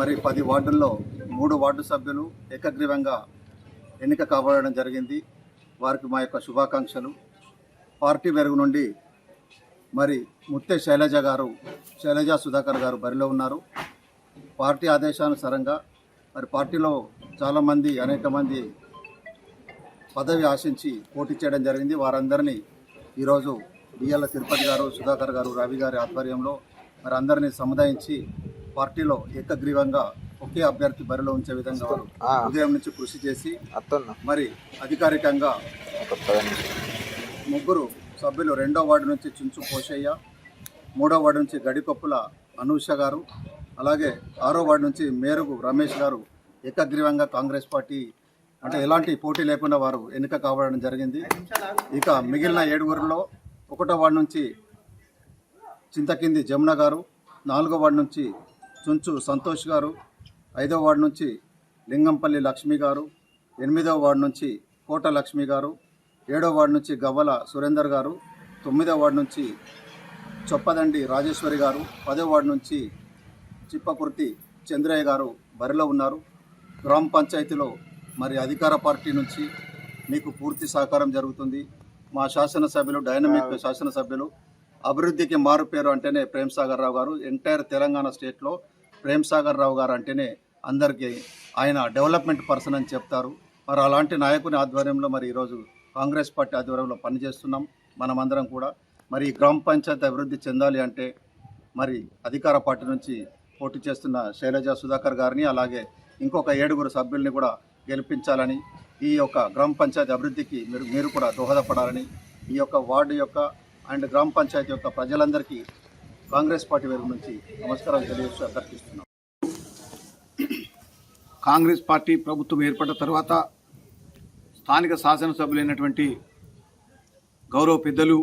మరి 10 వార్డుల్లో 3 వార్డు సభ్యులు ఏకగ్రీవంగా ఎన్నిక కాబడడం జరిగింది. వారికి మా యొక్క శుభాకాంక్షలు. పార్టీ వెరుగు నుండి మరి ముత్తె శైలజ సుధాకర్ గారు బరిలో ఉన్నారు. పార్టీ ఆదేశానుసారంగా మరి పార్టీలో చాలామంది అనేక మంది పదవి ఆశించి పోటీ చేయడం జరిగింది. వారందరినీ ఈరోజు బియ్యాల తిరుపతి గారు, సుధాకర్ గారు, రవి గారి ఆధ్వర్యంలో మరి అందరినీ సముదాయించి పార్టీలో ఏకగ్రీవంగా ఒకే అభ్యర్థి బరిలో ఉంచే విధంగా వారు ఉదయం నుంచి కృషి చేసి మరి అధికారికంగా 3 సభ్యులు 2వ వార్డు నుంచి చుంచు పోషయ్య, 3వ వార్డు నుంచి గడికొప్పుల అనూష గారు, అలాగే 6వ వార్డు నుంచి మేరుగు రమేష్ గారు ఏకగ్రీవంగా కాంగ్రెస్ పార్టీ అంటే ఎలాంటి పోటీ లేకుండా వారు ఎన్నిక కావడం జరిగింది. ఇక మిగిలిన 7గురిలో 1వ వార్డు నుంచి చింతకింది జమున గారు, 4వ వార్డు నుంచి చుంచు సంతోష్ గారు, 5వ వార్డు నుంచి లింగంపల్లి లక్ష్మి గారు, 8వ వార్డు నుంచి కోట లక్ష్మి గారు, 7వ వార్డు నుంచి గవ్వల సురేందర్ గారు, 9వ వార్డు నుంచి చొప్పదండి రాజేశ్వరి గారు, 10వ వార్డు నుంచి చిప్పకుర్తి చంద్రయ్య గారు బరిలో ఉన్నారు. గ్రామ పంచాయతీలో మరి అధికార పార్టీ నుంచి మీకు పూర్తి సహకారం జరుగుతుంది. మా శాసనసభ్యులు డైనమిక్ శాసనసభ్యులు, అభివృద్ధికి మారు పేరు అంటేనే ప్రేమ్ సాగర్ రావు గారు. ఎంటైర్ తెలంగాణ స్టేట్లో ప్రేమ్ సాగర్ రావు గారు అంటేనే అందరికీ ఆయన డెవలప్మెంట్ పర్సన్ అని చెప్తారు. మరి అలాంటి నాయకుని ఆధ్వర్యంలో మరి ఈరోజు కాంగ్రెస్ పార్టీ ఆధ్వర్యంలో పనిచేస్తున్నాం మనమందరం కూడా. మరి గ్రామ పంచాయతీ అభివృద్ధి చెందాలి అంటే మరి అధికార పార్టీ నుంచి పోటీ చేస్తున్న శైలజ సుధాకర్ గారిని అలాగే ఇంకొక 7గురు సభ్యుల్ని కూడా గెలిపించాలని, ఈ యొక్క గ్రామ పంచాయతీ అభివృద్ధికి మీరు కూడా దోహదపడాలని ఈ యొక్క వార్డు యొక్క అండ్ గ్రామ పంచాయతీ యొక్క ప్రజలందరికీ కాంగ్రెస్ పార్టీ వైపు నుంచి నమస్కారాలు తెలియజేస్తూ అభ్యర్థిస్తున్నాం. కాంగ్రెస్ పార్టీ ప్రభుత్వం ఏర్పడిన తర్వాత స్థానిక శాసనసభ్యులైనటువంటి గౌరవ పెద్దలు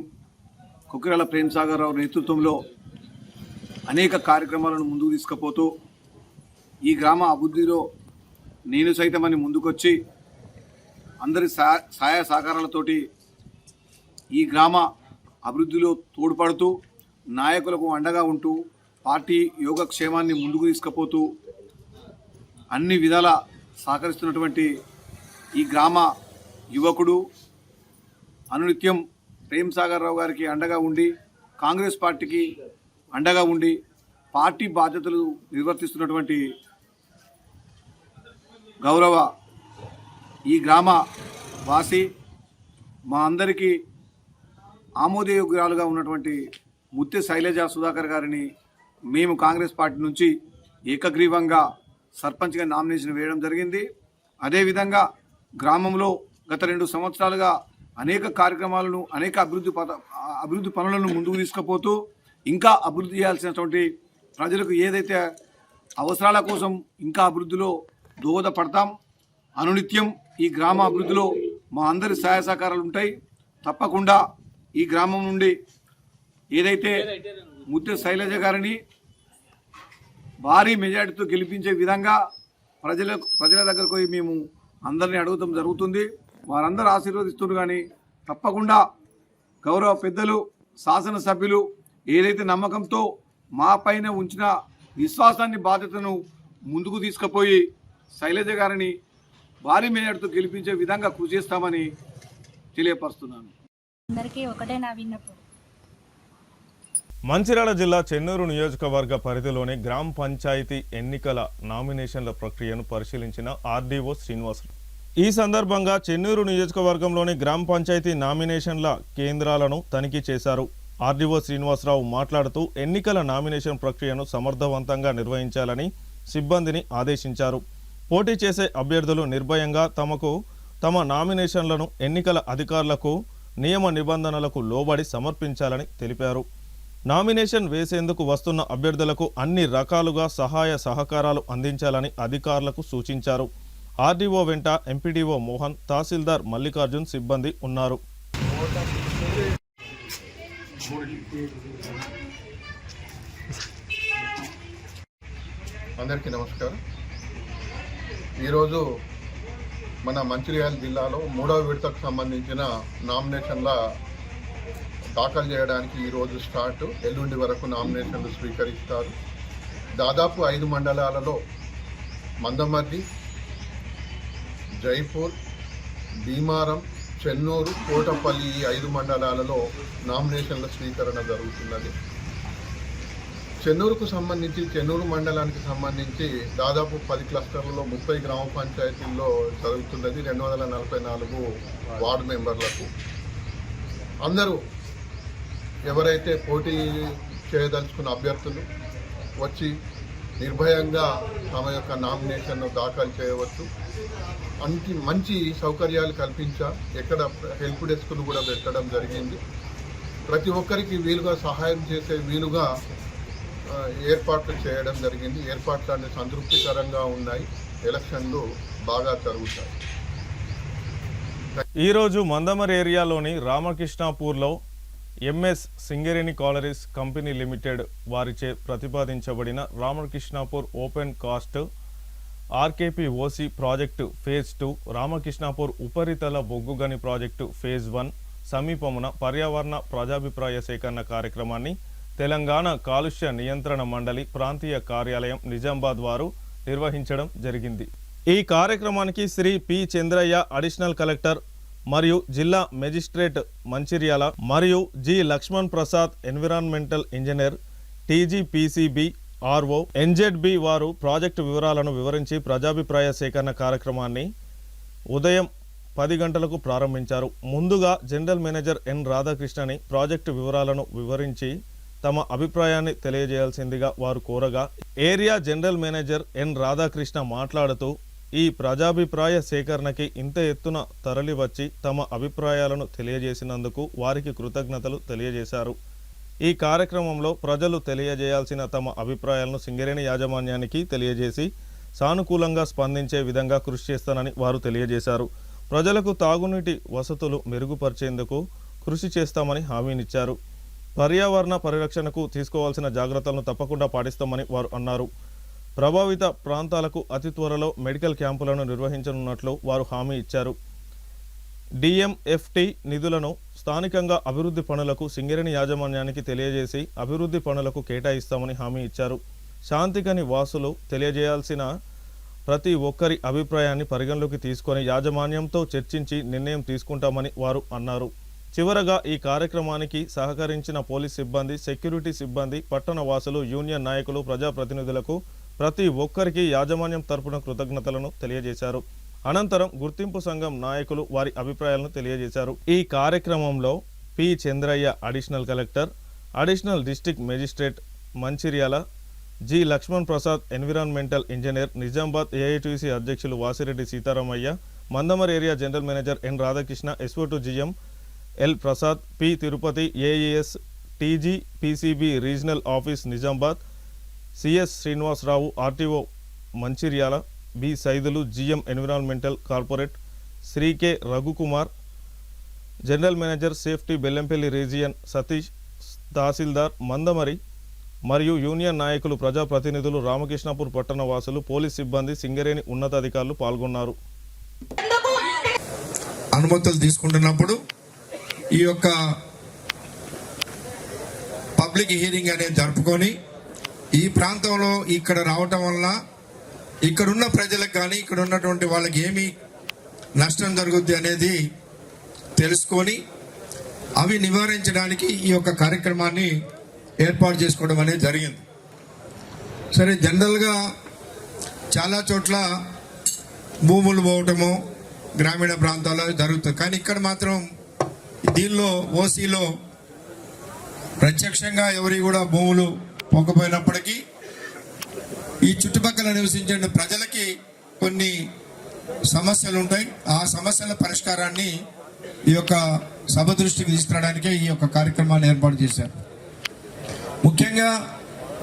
కుకిరాల ప్రేమ్ సాగర్ రావు నేతృత్వంలో అనేక కార్యక్రమాలను ముందుకు తీసుకుపోతూ ఈ గ్రామ అభివృద్ధిలో నేను సైతమని ముందుకొచ్చి అందరి సహాయ సహకారాలతోటి ఈ గ్రామ అభివృద్ధిలో తోడ్పడుతూ నాయకులకు అండగా ఉంటూ పార్టీ యోగక్షేమాన్ని ముందుకు తీసుకుపోతూ అన్ని విధాల సహకరిస్తున్నటువంటి ఈ గ్రామ యువకుడు అనునిత్యం ప్రేమ్ సాగర్ రావు గారికి అండగా ఉండి కాంగ్రెస్ పార్టీకి అండగా ఉండి పార్టీ బాధ్యతలు నిర్వర్తిస్తున్నటువంటి గౌరవ ఈ గ్రామ వాసి మా అందరికీ ఆమోదయోగ్యాలుగా ఉన్నటువంటి ముత్య శైలజ సుధాకర్ గారిని మేము కాంగ్రెస్ పార్టీ నుంచి ఏకగ్రీవంగా సర్పంచ్గా నామినేషన్ వేయడం జరిగింది. అదేవిధంగా గ్రామంలో గత 2 సంవత్సరాలుగా అనేక కార్యక్రమాలను అనేక అభివృద్ధి పనులను ముందుకు తీసుకుపోతూ ఇంకా అభివృద్ధి చేయాల్సినటువంటి ప్రజలకు ఏదైతే అవసరాల కోసం ఇంకా అభివృద్ధిలో దోహదపడతాం. అనునిత్యం ఈ గ్రామ అభివృద్ధిలో మా అందరి సహాయ సహకారాలు ఉంటాయి. తప్పకుండా ఈ గ్రామం నుండి ఏదైతే ముత్య శైలజ గారిని భారీ మెజార్టీతో గెలిపించే విధంగా ప్రజల దగ్గరకు పోయి మేము అందరినీ అడగటం జరుగుతుంది. వారందరూ ఆశీర్వదిస్తున్నారు. కానీ తప్పకుండా గౌరవ పెద్దలు శాసనసభ్యులు ఏదైతే నమ్మకంతో మా పైన ఉంచిన విశ్వాసాన్ని బాధ్యతను ముందుకు తీసుకుపోయి శైలజ గారిని భారీ మెజార్టీతో గెలిపించే విధంగా కృషి చేస్తామని తెలియపరుస్తున్నాను. అందరికీ ఒకటే నా విన్నప్పుడు. మంచిర్యాల జిల్లా చెన్నూరు నియోజకవర్గ పరిధిలోని గ్రామ పంచాయతీ ఎన్నికల నామినేషన్ల ప్రక్రియను పరిశీలించిన ఆర్డీఓ శ్రీనివాసరావు. ఈ సందర్భంగా చెన్నూరు నియోజకవర్గంలోని గ్రామ పంచాయతీ నామినేషన్ల కేంద్రాలను తనిఖీ చేశారు. ఆర్డీఓ శ్రీనివాసరావు మాట్లాడుతూ ఎన్నికల నామినేషన్ ప్రక్రియను సమర్థవంతంగా నిర్వహించాలని సిబ్బందిని ఆదేశించారు. పోటీ చేసే అభ్యర్థులు నిర్భయంగా తమ నామినేషన్లను ఎన్నికల అధికారులకు నియమ నిబంధనలకు లోబడి సమర్పించాలని తెలిపారు. నామినేషన్ వేసేందుకు వస్తున్న అభ్యర్థులకు అన్ని రకాలుగా సహాయ సహకారాలు అందించాలని అధికారులకు సూచించారు. ఆర్డీఓ వెంట ఎంపీడీఓ మోహన్, తహసీల్దార్ మల్లికార్జున్ సిబ్బంది ఉన్నారు. అందరికీ నమస్కారం. ఈరోజు మన మంచిర్యాల జిల్లాలో 3వ విడతకు సంబంధించిన నామినేషన్ల దాఖలు చేయడానికి ఈరోజు స్టార్ట్. ఎల్లుండి వరకు నామినేషన్లు స్వీకరిస్తారు. దాదాపు 5 మండలాలలో మందమర్రి, జైపూర్, భీమారం, చెన్నూరు, కోటపల్లి ఈ 5 మండలాలలో నామినేషన్ల స్వీకరణ జరుగుతున్నది. చెన్నూరు మండలానికి సంబంధించి దాదాపు 10 క్లస్టర్లలో 30 గ్రామ పంచాయతీల్లో జరుగుతున్నది. 244 వార్డు మెంబర్లకు అందరూ ఎవరైతే పోటీ చేయదలుచుకున్న అభ్యర్థులు వచ్చి నిర్భయంగా తమ యొక్క నామినేషన్ను దాఖలు చేయవచ్చు. మంచి సౌకర్యాలు కల్పించాం. ఎక్కడ హెల్ప్ డెస్క్ను కూడా పెట్టడం జరిగింది. ప్రతి ఒక్కరికి వీలుగా సహాయం చేసే వీలుగా ఏర్పాట్లు చేయడం జరిగింది. ఏర్పాట్లు అన్ని సంతృప్తికరంగా ఉన్నాయి. ఎలక్షన్లు బాగా జరుగుతాయి. ఈరోజు మందమరి ఏరియాలోని రామకృష్ణాపూర్లో MS Singareni collieries company limited వారిచే ప్రతిపాదించబడిన Ramakrishnapur open cast RKPOC project phase 2, Ramakrishnapur ఉపరితల బొగ్గుగని ప్రాజెక్టు ఫేజ్ 1 సమీపమున పర్యావరణ ప్రజాభిప్రాయ సేకరణ కార్యక్రమాన్ని తెలంగాణ కాలుష్య నియంత్రణ మండలి ప్రాంతీయ కార్యాలయం నిజామాబాద్ వారు నిర్వహించడం జరిగింది. ఈ కార్యక్రమానికి Shri P Chandraiah additional collector మరియు జిల్లా మెజిస్ట్రేట్ మంచిర్యాల మరియు G Laxman Prasad environmental engineer TGPCB RO NZB వారు ప్రాజెక్టు వివరాలను వివరించి ప్రజాభిప్రాయ సేకరణ కార్యక్రమాన్ని ఉదయం 10 గంటలకు ప్రారంభించారు. ముందుగా జనరల్ మేనేజర్ ఎన్ రాధాకృష్ణని ప్రాజెక్టు వివరాలను వివరించి తమ అభిప్రాయాన్ని తెలియజేయాల్సిందిగా వారు కోరగా area general manager N Radhakrishna మాట్లాడుతూ ఈ ప్రజాభిప్రాయ సేకరణకి ఇంత ఎత్తున తరలివచ్చి తమ అభిప్రాయాలను తెలియజేసినందుకు వారికి కృతజ్ఞతలు తెలియజేశారు. ఈ కార్యక్రమంలో ప్రజలు తెలియజేయాల్సిన తమ అభిప్రాయాలను సింగరేణి యాజమాన్యానికి తెలియజేసి సానుకూలంగా స్పందించే విధంగా కృషి చేస్తానని వారు తెలియజేశారు. ప్రజలకు తాగునీటి వసతులు మెరుగుపరిచేందుకు కృషి చేస్తామని హామీనిచ్చారు. పర్యావరణ పరిరక్షణకు తీసుకోవాల్సిన జాగ్రత్తలను తప్పకుండా పాటిస్తామని వారు అన్నారు. ప్రభావిత ప్రాంతాలకు అతి త్వరలో మెడికల్ క్యాంపులను నిర్వహించనున్నట్లు వారు హామీ ఇచ్చారు. డిఎంఎఫ్టి నిధులను స్థానికంగా అభివృద్ధి పనులకు సింగరేణి యాజమాన్యానికి తెలియజేసి అభివృద్ధి పనులకు కేటాయిస్తామని హామీ ఇచ్చారు. శాంతికని వాసులు తెలియజేయాల్సిన ప్రతి ఒక్కరి అభిప్రాయాన్ని పరిగణలోకి తీసుకొని యాజమాన్యంతో చర్చించి నిర్ణయం తీసుకుంటామని వారు అన్నారు. చివరగా ఈ కార్యక్రమానికి సహకరించిన పోలీస్ సిబ్బంది, సెక్యూరిటీ సిబ్బంది, పట్టణ వాసులు, యూనియన్ నాయకులు, ప్రజాప్రతినిధులకు ప్రతి ఒక్కరికి యాజమాన్యం తరపున కృతజ్ఞతలను తెలియజేశారు. అనంతరం గుర్తింపు సంఘం నాయకులు వారి అభిప్రాయాలను తెలియజేశారు. ఈ కార్యక్రమంలో P Chandraiah additional collector, additional district magistrate Mancherial, G Laxman Prasad environmental engineer, Nizamabad AITC అధ్యక్షులు Vasireddy Sitaramaiah, Mandamarri area general manager N Radhakrishna, SO to GM L Prasad, P Tirupati, AES, TGPCB regional office Nizamabad, CS Srinivasarao, RTO Mancherial, B Saidulu, GM environmental corporate, Shri K Raghukumar, general manager safety Bellampalli region Satish, tahsildar Mandamarri మరియు union నాయకులు, ప్రజాప్రతినిధులు, రామకృష్ణాపూర్ పట్టణ వాసులు, police సిబ్బంది, సింగరేణి ఉన్నతాధికారులు పాల్గొన్నారు. అనుమతులు తీసుకుంటున్నప్పుడు ఈ యొక్క పబ్లిక్ హియరింగ్ అనేది జరుపుకొని ఈ ప్రాంతంలో ఇక్కడ రావటం వల్ల ఇక్కడున్న ప్రజలకు కానీ ఇక్కడ ఉన్నటువంటి వాళ్ళకి ఏమి నష్టం జరుగుద్ది అనేది తెలుసుకొని అవి నివారించడానికి ఈ యొక్క కార్యక్రమాన్ని ఏర్పాటు చేసుకోవడం అనేది జరిగింది. సరే, జనరల్గా చాలా చోట్ల భూములు పోవటము గ్రామీణ ప్రాంతాల్లో జరుగుతుంది. కానీ ఇక్కడ మాత్రం దీనిలో ఓసీలో ప్రత్యక్షంగా ఎవరి కూడా భూములు పోకపోయినప్పటికీ ఈ చుట్టుపక్కల నివసించే ప్రజలకి కొన్ని సమస్యలు ఉంటాయి. ఆ సమస్యల పరిష్కారాన్ని ఈ యొక్క సభ దృష్టికి తీసుకురావడానికే ఈ యొక్క కార్యక్రమాన్ని ఏర్పాటు చేశారు. ముఖ్యంగా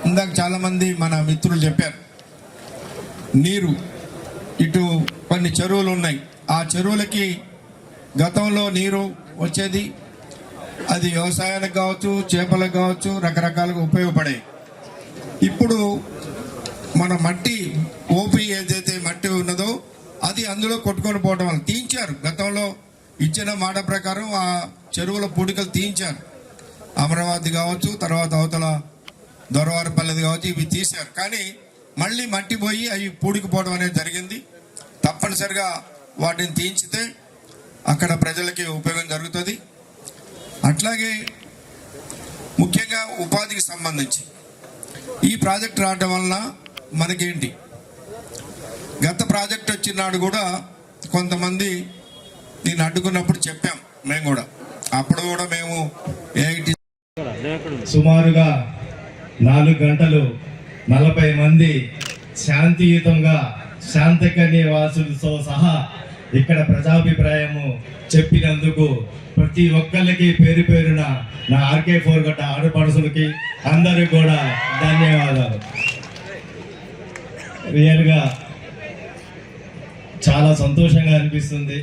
ఇందాక చాలామంది మన మిత్రులు చెప్పారు, నీరు ఇటు కొన్ని చెరువులు ఉన్నాయి. ఆ చెరువులకి గతంలో నీరు వచ్చేది, అది వ్యవసాయానికి కావచ్చు, చేపలకు కావచ్చు, రకరకాలుగా ఉపయోగపడేవి. ఇప్పుడు మన మట్టి ఓపీ ఏదైతే మట్టి ఉన్నదో అది అందులో కొట్టుకొని పోవడం వల్ల తీయించారు. గతంలో ఇచ్చిన మాట ప్రకారం ఆ చెరువుల పూడికలు తీయించారు. అమరావతి కావచ్చు, తర్వాత అవతల దొరవారిపల్లెది కావచ్చు, ఇవి తీశారు. కానీ మళ్ళీ మట్టి పోయి అవి పూడికిపోవడం అనేది జరిగింది. తప్పనిసరిగా వాటిని తీయించితే అక్కడ ప్రజలకి ఉపయోగం జరుగుతుంది. అట్లాగే ముఖ్యంగా ఉపాధికి సంబంధించి ఈ ప్రాజెక్ట్ రావడం వల్ల మనకేంటి, గత ప్రాజెక్ట్ వచ్చినాడు కూడా కొంతమంది నేను అడ్డుకున్నప్పుడు చెప్పాం మేము కూడా. అప్పుడు కూడా మేము ఏఐటి సుమారుగా 4 గంటలు 40 మంది శాంతియుతంగా శాంతకన్య వాసులతో సహా ఇక్కడ ప్రజాభిప్రాయము చెప్పినందుకు ప్రతి ఒక్కరికి పేరు పేరున నా RK4 గట్ట ఆడపడుసులకి అందరికి కూడా ధన్యవాదాలు. రియల్గా చాలా సంతోషంగా అనిపిస్తుంది.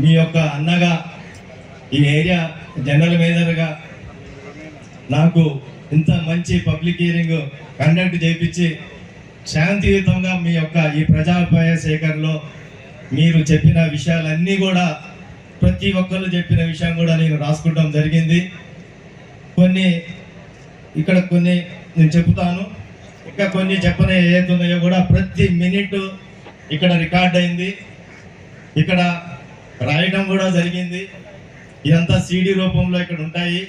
మీ యొక్క అన్నగా ఈ ఏరియా జనరల్ మేనేజర్గా నాకు ఇంత మంచి పబ్లిక్ హియరింగ్ కండక్ట్ చేయించి శాంతియుతంగా మీ యొక్క ఈ ప్రజాపాయ సేకరణలో మీరు చెప్పిన విషయాలన్నీ కూడా ప్రతి ఒక్కరు చెప్పిన విషయం కూడా నేను రాసుకుంటాం జరిగింది. కొన్ని నేను చెప్తాను, ఇంకా కొన్ని చెప్పనే ఏదైతున్నాయో కూడా ప్రతి మినిట్ ఇక్కడ రికార్డ్ అయింది, ఇక్కడ రాయడం కూడా జరిగింది. ఇదంతా CD రూపంలో ఇక్కడ ఉంటాయి.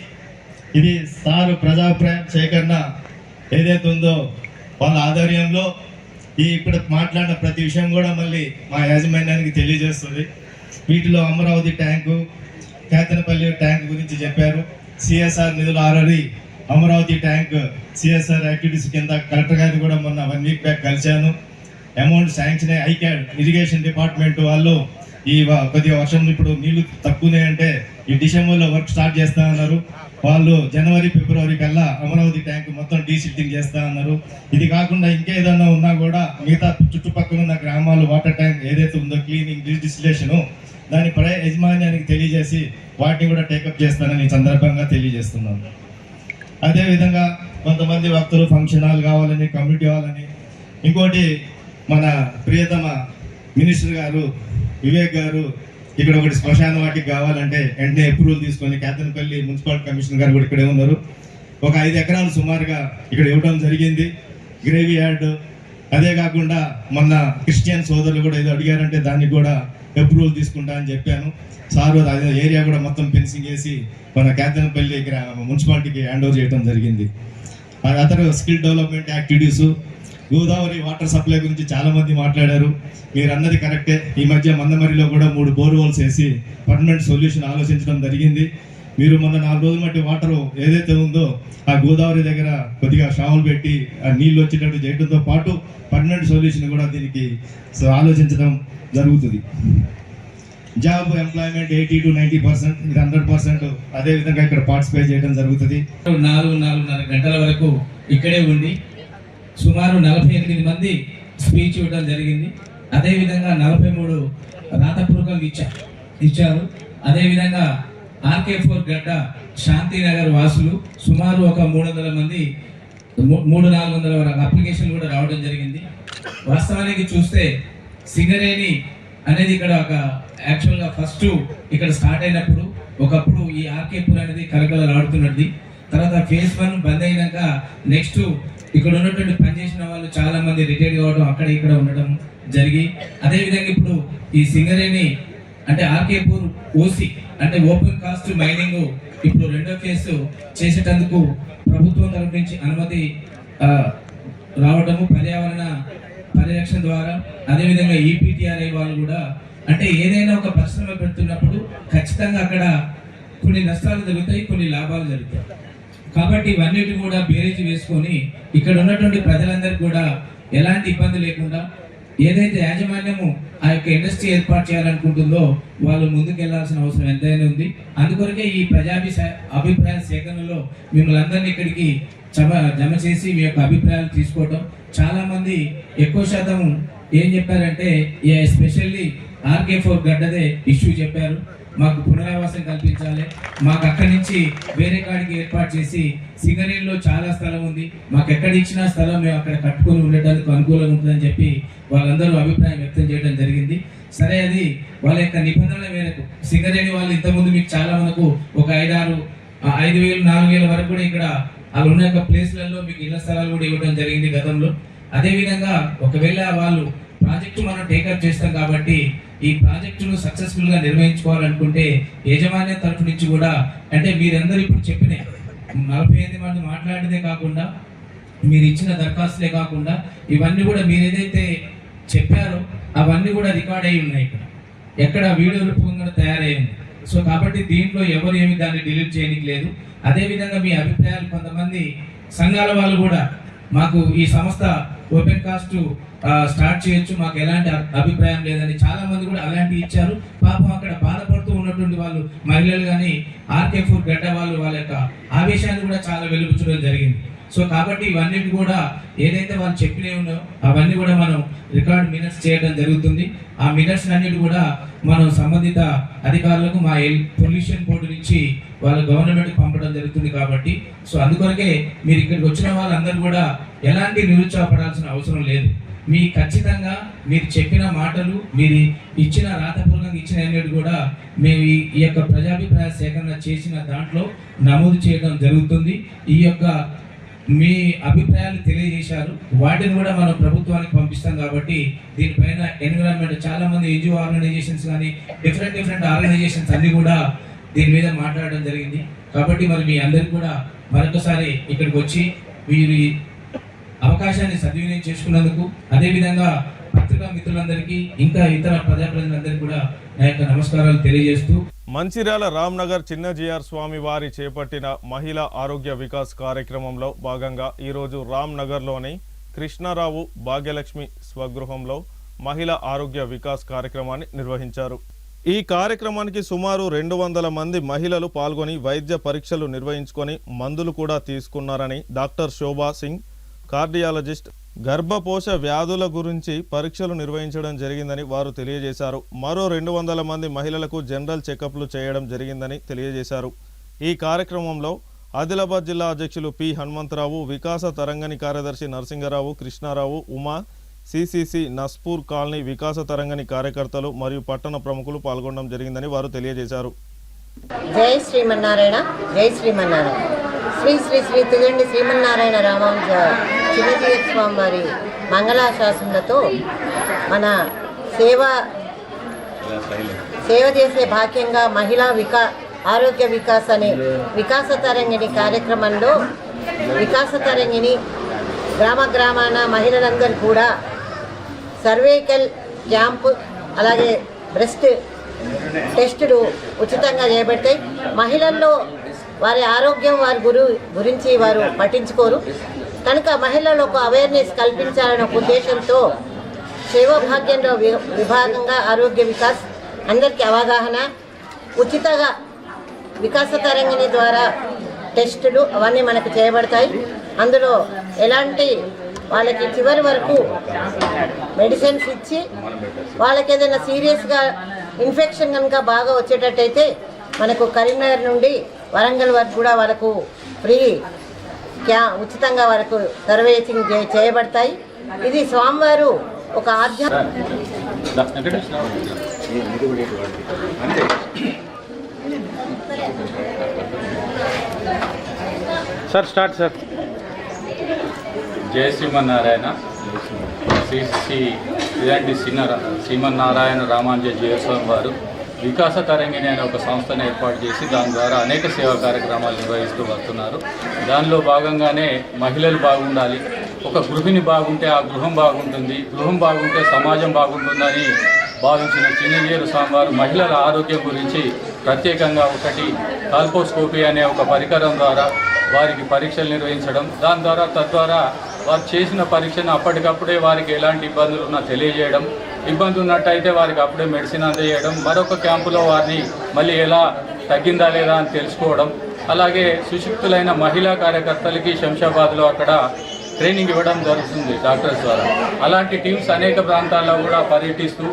ఇది సారు ప్రజాభిప్రాయ సేకరణ ఏదైతే ఉందో వాళ్ళ ఆధ్వర్యంలో ఇక్కడ మాట్లాడిన ప్రతి విషయం కూడా మళ్ళీ మా యాజమాన్యానికి తెలియజేస్తుంది. వీటిలో అమరావతి ట్యాంకు, కేతనపల్లి ట్యాంక్ గురించి చెప్పారు. CSR నిధులు already Amaravati tank CSR activities కింద కలెక్టర్ గారిని కూడా మొన్న 1 వీక్ బ్యాక్ కలిశాను. Amount sanction ICAD irrigation department వాళ్ళు ఈ కొద్దిగా వర్షం ఇప్పుడు నీళ్లు తక్కువనే అంటే ఈ డిసెంబర్లో వర్క్ స్టార్ట్ చేస్తా అన్నారు. వాళ్ళు జనవరి ఫిబ్రవరి కల్లా అమరావతి ట్యాంక్ మొత్తం డీసిల్టింగ్ చేస్తా అన్నారు. ఇది కాకుండా ఇంకేదన్నా ఉన్నా కూడా మిగతా చుట్టుపక్కల ఉన్న గ్రామాలు వాటర్ ట్యాంక్ ఏదైతే ఉందో క్లీనింగ్ డిస్టిలేషన్ దాని యజమాన్యానికి తెలియజేసి వాటిని కూడా టేకప్ చేస్తానని ఈ సందర్భంగా తెలియజేస్తున్నాను. అదేవిధంగా కొంతమంది భక్తులు ఫంక్షన్ హాల్ కావాలని, కమ్యూనిటీ హాల్ అని, ఇంకోటి మన ప్రియతమ మినిస్టర్ గారు వివేక్ గారు ఇక్కడ ఒకటి శ్మశాన వాటికి కావాలంటే వెంటనే అప్రూవల్ తీసుకొని కేతనపల్లి మున్సిపల్ కమిషనర్ గారు కూడా ఇక్కడే ఉన్నారు. ఒక 5 ఎకరాలు సుమారుగా ఇక్కడ ఇవ్వడం జరిగింది గ్రేవీ యార్డ్. అదే కాకుండా మొన్న క్రిస్టియన్ సోదరులు కూడా ఏదో అడిగారంటే దానికి కూడా అప్రూవల్ తీసుకుంటా అని చెప్పాను. సార్ అదే ఏరియా కూడా మొత్తం ఫెన్సింగ్ వేసి మన కేతనపల్లి మున్సిపాలిటీకి హ్యాండ్ ఓవర్ చేయడం జరిగింది. అతను skill development activities, Godavari water supply గురించి చాలా మంది మాట్లాడారు. మీరు అన్నది కరెక్టే. ఈ మధ్య మందమరిలో కూడా 3 బోర్వెల్స్ వేసి పర్మనెంట్ సొల్యూషన్ ఆలోచించడం జరిగింది. మీరు మొన్న 4 రోజుల మట్టి వాటర్ ఏదైతే ఉందో ఆ గోదావరి దగ్గర కొద్దిగా షావులు పెట్టి ఆ నీళ్ళు వచ్చేటట్టు చేయడంతో పాటు పర్మనెంట్ సొల్యూషన్ కూడా దీనికి ఆలోచించడం జరుగుతుంది. జాబ్ ఎంప్లాయ్మెంట్ 80 to 90%, ఇది 100%. అదేవిధంగా ఇక్కడ పార్టిసిపేట్ చేయడం జరుగుతుంది. 4-4.5 గంటల వరకు ఇక్కడే ఉండి సుమారు 48 మంది స్పీచ్ ఇవ్వడం జరిగింది. అదేవిధంగా 43 రాతపూర్వకంగా ఇచ్చారు. అదేవిధంగా RK4 గడ్డ శాంతినగర్ వాసులు సుమారు ఒక 300 మంది 300-400 వరకు అప్లికేషన్లు కూడా రావడం జరిగింది. వాస్తవానికి చూస్తే సింగరేణి అనేది ఇక్కడ ఒక యాక్చువల్గా ఫస్ట్ ఇక్కడ స్టార్ట్ అయినప్పుడు ఒకప్పుడు ఈ RK4 అనేది కలకలలాడుతున్నది. తర్వాత phase 1 బంద్ అయినాక నెక్స్ట్ ఇక్కడ ఉన్నటువంటి పనిచేసిన వాళ్ళు చాలా మంది రిటైర్ కావడం, అక్కడ ఇక్కడ ఉండడం జరిగి, అదేవిధంగా ఇప్పుడు ఈ సింగరేణి అంటే RK4 OC అంటే ఓపెన్ కాస్ట్ మైనింగ్ ఇప్పుడు 2వ ఫేజ్ చేసేటందుకు ప్రభుత్వం తరఫు నుంచి అనుమతి రావడము, పర్యావరణ పరిరక్షణ ద్వారా, అదేవిధంగా EPTRI వాళ్ళు కూడా అంటే ఏదైనా ఒక పరిశ్రమ పెడుతున్నప్పుడు ఖచ్చితంగా అక్కడ కొన్ని నష్టాలు జరుగుతాయి, కొన్ని లాభాలు జరుగుతాయి. కాబట్టి ఇవన్నిటి కూడా బేరీజ్ వేసుకొని ఇక్కడ ఉన్నటువంటి ప్రజలందరికీ కూడా ఎలాంటి ఇబ్బంది లేకుండా ఏదైతే యాజమాన్యము ఆ యొక్క ఇండస్ట్రీ ఏర్పాటు చేయాలనుకుంటుందో వాళ్ళు ముందుకెళ్లాల్సిన అవసరం ఎంతైనా ఉంది. అందుకొరకే ఈ అభిప్రాయ సేకరణలో మిమ్మల్ని అందరినీ ఇక్కడికి జమ చేసి మీ యొక్క అభిప్రాయాలు తీసుకోవటం. చాలా మంది ఎక్కువ శాతం ఏం చెప్పారంటే ఎస్పెషల్లీ RK4 గడ్డదే ఇష్యూ చెప్పారు. మాకు పునరావాసం కల్పించాలి, మాకు అక్కడి నుంచి వేరే కాడికి ఏర్పాటు చేసి, సింగరేణిలో చాలా స్థలం ఉంది, మాకు ఎక్కడ ఇచ్చినా స్థలం మేము అక్కడ కట్టుకొని ఉండడానికి అనుకూలంగా ఉంటుందని చెప్పి వాళ్ళందరూ అభిప్రాయం వ్యక్తం చేయడం జరిగింది. సరే, అది వాళ్ళ యొక్క నిబంధనల మేరకు సింగరేణి వాళ్ళు ఇంతకుముందు మీకు చాలా మనకు ఒక 5,000-4,000 వరకు కూడా ఇక్కడ వాళ్ళు ఉన్న యొక్క ప్లేస్లలో మీకు ఇళ్ల స్థలాలు కూడా ఇవ్వడం జరిగింది గతంలో. అదేవిధంగా ఒకవేళ వాళ్ళు ప్రాజెక్టు మనం టేకప్ చేస్తాం కాబట్టి ఈ ప్రాజెక్టును సక్సెస్ఫుల్ గా నిర్వహించుకోవాలనుకుంటే యాజమాన్యం తరఫు నుంచి కూడా అంటే మీరందరూ ఇప్పుడు చెప్పిన 45 మంది మాట్లాడితే కాకుండా మీరు ఇచ్చిన దరఖాస్తులే కాకుండా ఇవన్నీ కూడా మీరు ఏదైతే చెప్పారో అవన్నీ కూడా రికార్డ్ అయి ఉన్నాయి. ఇక్కడ ఎక్కడ వీడియో రూపంగా తయారైంది. సో కాబట్టి దీంట్లో ఎవరు ఏమి దాన్ని డిలీట్ చేయడానికి లేదు. అదేవిధంగా మీ అభిప్రాయాలు కొంతమంది సంఘాల వాళ్ళు కూడా మాకు ఈ సంస్థ ఓపెన్ కాస్ట్ స్టార్ట్ చేయొచ్చు, మాకు ఎలాంటి అభిప్రాయం లేదని చాలా మంది కూడా అలాంటివి ఇచ్చారు. పాపం అక్కడ బాధపడుతూ ఉన్నటువంటి వాళ్ళు మహిళలు కానీ RK4 గడ్డ వాళ్ళు వాళ్ళ యొక్క ఆవేశాన్ని కూడా చాలా వెలుగుచ్చడం జరిగింది. సో కాబట్టి ఇవన్నీ కూడా ఏదైతే వాళ్ళు చెప్పినవి ఉన్నాయో అవన్నీ కూడా మనం రికార్డ్ మినిట్స్ చేయడం జరుగుతుంది. ఆ మినిట్స్ అన్నిటి కూడా మనం సంబంధిత అధికారులకు మా పొల్యూషన్ బోర్డు నుంచి వాళ్ళ గవర్నమెంట్కి పంపడం జరుగుతుంది. కాబట్టి సో అందుకొరకే మీరు ఇక్కడికి వచ్చిన వాళ్ళందరూ కూడా ఎలాంటి నిరుత్సాహపడాల్సిన అవసరం లేదు. మీ ఖచ్చితంగా మీరు చెప్పిన మాటలు, మీరు ఇచ్చిన రాతపూర్వకంగా ఇచ్చిన అన్నిటి కూడా మేము ఈ యొక్క ప్రజాభిప్రాయ సేకరణ చేసిన దాంట్లో నమోదు చేయడం జరుగుతుంది. ఈ యొక్క మీ అభిప్రాయాలు తెలియజేశారు, వాటిని కూడా మనం ప్రభుత్వానికి పంపిస్తాం. కాబట్టి దీనిపైన ఎన్విరాన్మెంట్ చాలా మంది NGO ఆర్గనైజేషన్స్ కానీ డిఫరెంట్ ఆర్గనైజేషన్స్ అన్ని కూడా దీని మీద మాట్లాడడం జరిగింది. కాబట్టి మరి మీ అందరికి కూడా మరొకసారి ఇక్కడికి వచ్చి మీరు అవకాశాన్ని సద్వినియోగం చేసుకున్నందుకు, అదేవిధంగా పత్రికా మిత్రులందరికీ ఇంకా ఇతర ప్రజాప్రతినిధులందరికీ కూడా నా యొక్క నమస్కారాలు తెలియజేస్తూ, మంచిర్యాల రామ్నగర్ చిన్నజీఆర్ స్వామి వారి చేపట్టిన మహిళా ఆరోగ్య వికాస్ కార్యక్రమంలో భాగంగా ఈరోజు రామ్నగర్లోని కృష్ణారావు భాగ్యలక్ష్మి స్వగృహంలో మహిళా ఆరోగ్య వికాస్ కార్యక్రమాన్ని నిర్వహించారు. ఈ కార్యక్రమానికి సుమారు 200 మంది మహిళలు పాల్గొని వైద్య పరీక్షలు నిర్వహించుకొని మందులు కూడా తీసుకున్నారని డాక్టర్ శోభా సింగ్, కార్డియాలజిస్ట్, గర్భపోష వ్యాధుల గురించి పరీక్షలు నిర్వహించడం జరిగిందని వారు తెలియజేశారు. మరో 200 మంది మహిళలకు జనరల్ చెకప్లు చేయడం జరిగిందని తెలియజేశారు. ఈ కార్యక్రమంలో ఆదిలాబాద్ జిల్లా అధ్యక్షులు పి హనుమంతరావు, వికాస తరంగని కార్యదర్శి నరసింగరావు, కృష్ణారావు, ఉమా, CCC నస్పూర్ కాలనీ వికాస తరంగని కార్యకర్తలు మరియు పట్టణ ప్రముఖులు పాల్గొనడం జరిగిందని వారు తెలియజేశారు. జై శ్రీమన్నారాయణ, జై శ్రీమన్నారాయణ. శ్రీ శ్రీ శ్రీ తిగండి శ్రీమన్నారాయణ రామానుజ చిన్నజీఆర్ స్వామి వారి మంగళాశాసనలతో మన సేవ చేసే భాగ్యంగా మహిళా ఆరోగ్య వికాస్ అనే వికాస తరంగిణి కార్యక్రమంలో వికాస తరంగిణి గ్రామాన మహిళలందరూ కూడా సర్వైకల్ క్యాంపు అలాగే బ్రెస్ట్ టెస్టులు ఉచితంగా చేయబడతాయి. మహిళల్లో వారి ఆరోగ్యం వారి గురించి వారు పట్టించుకోరు కనుక మహిళలకు అవేర్నెస్ కల్పించాలనే ఉద్దేశంతో సేవాభాగ్యంలో విభాగంగా ఆరోగ్య వికాస్ అందరికీ అవగాహన ఉచితంగా వికాస తరంగిణి ద్వారా టెస్టులు అవన్నీ మనకు చేయబడతాయి. అందులో ఎలాంటి వాళ్ళకి చివరి వరకు మెడిసిన్స్ ఇచ్చి వాళ్ళకి ఏదైనా సీరియస్గా ఇన్ఫెక్షన్ కనుక బాగా వచ్చేటట్టయితే మనకు కరీంనగర్ నుండి వరంగల్ వరకు కూడా వాళ్ళకు ఫ్రీ ఉచితంగా వాళ్ళకు సర్వేసింగ్ చేయబడతాయి. ఇది స్వామివారు ఒక సార్ స్టార్ట్ సార్. జయ శ్రీమన్నారాయణ. శ్రీ ఇలాంటి శ్రీమన్నారాయణ రామానుజ జీవస్వామి వారు వికాస తరంగిణి అనే ఒక సంస్థను ఏర్పాటు చేసి దాని ద్వారా అనేక సేవా కార్యక్రమాలు నిర్వహిస్తూ వస్తున్నారు. దానిలో భాగంగానే మహిళలు బాగుండాలి, ఒక గృహిణి బాగుంటే ఆ గృహం బాగుంటుంది, గృహం బాగుంటే సమాజం బాగుంటుందని భావించిన చిన్నజీఆర్ స్వామి వారు మహిళల ఆరోగ్యం గురించి ప్రత్యేకంగా ఒకటి కాల్పోస్కోపీ అనే ఒక పరికరం ద్వారా వారికి పరీక్షలు నిర్వహించడం, దాని ద్వారా తద్వారా వారు చేసిన పరీక్షను అప్పటికప్పుడే వారికి ఎలాంటి ఇబ్బందులు ఉన్నా తెలియజేయడం, ఇబ్బంది ఉన్నట్టయితే వారికి అప్పుడే మెడిసిన్ అందజేయడం, మరొక క్యాంపులో వారిని మళ్ళీ ఎలా తగ్గిందా లేదా అని తెలుసుకోవడం, అలాగే సుశిక్తులైన మహిళా కార్యకర్తలకి శంషాబాద్లో అక్కడ ట్రైనింగ్ ఇవ్వడం జరుగుతుంది డాక్టర్స్ ద్వారా. అలాంటి టీమ్స్ అనేక ప్రాంతాల్లో కూడా పర్యటిస్తూ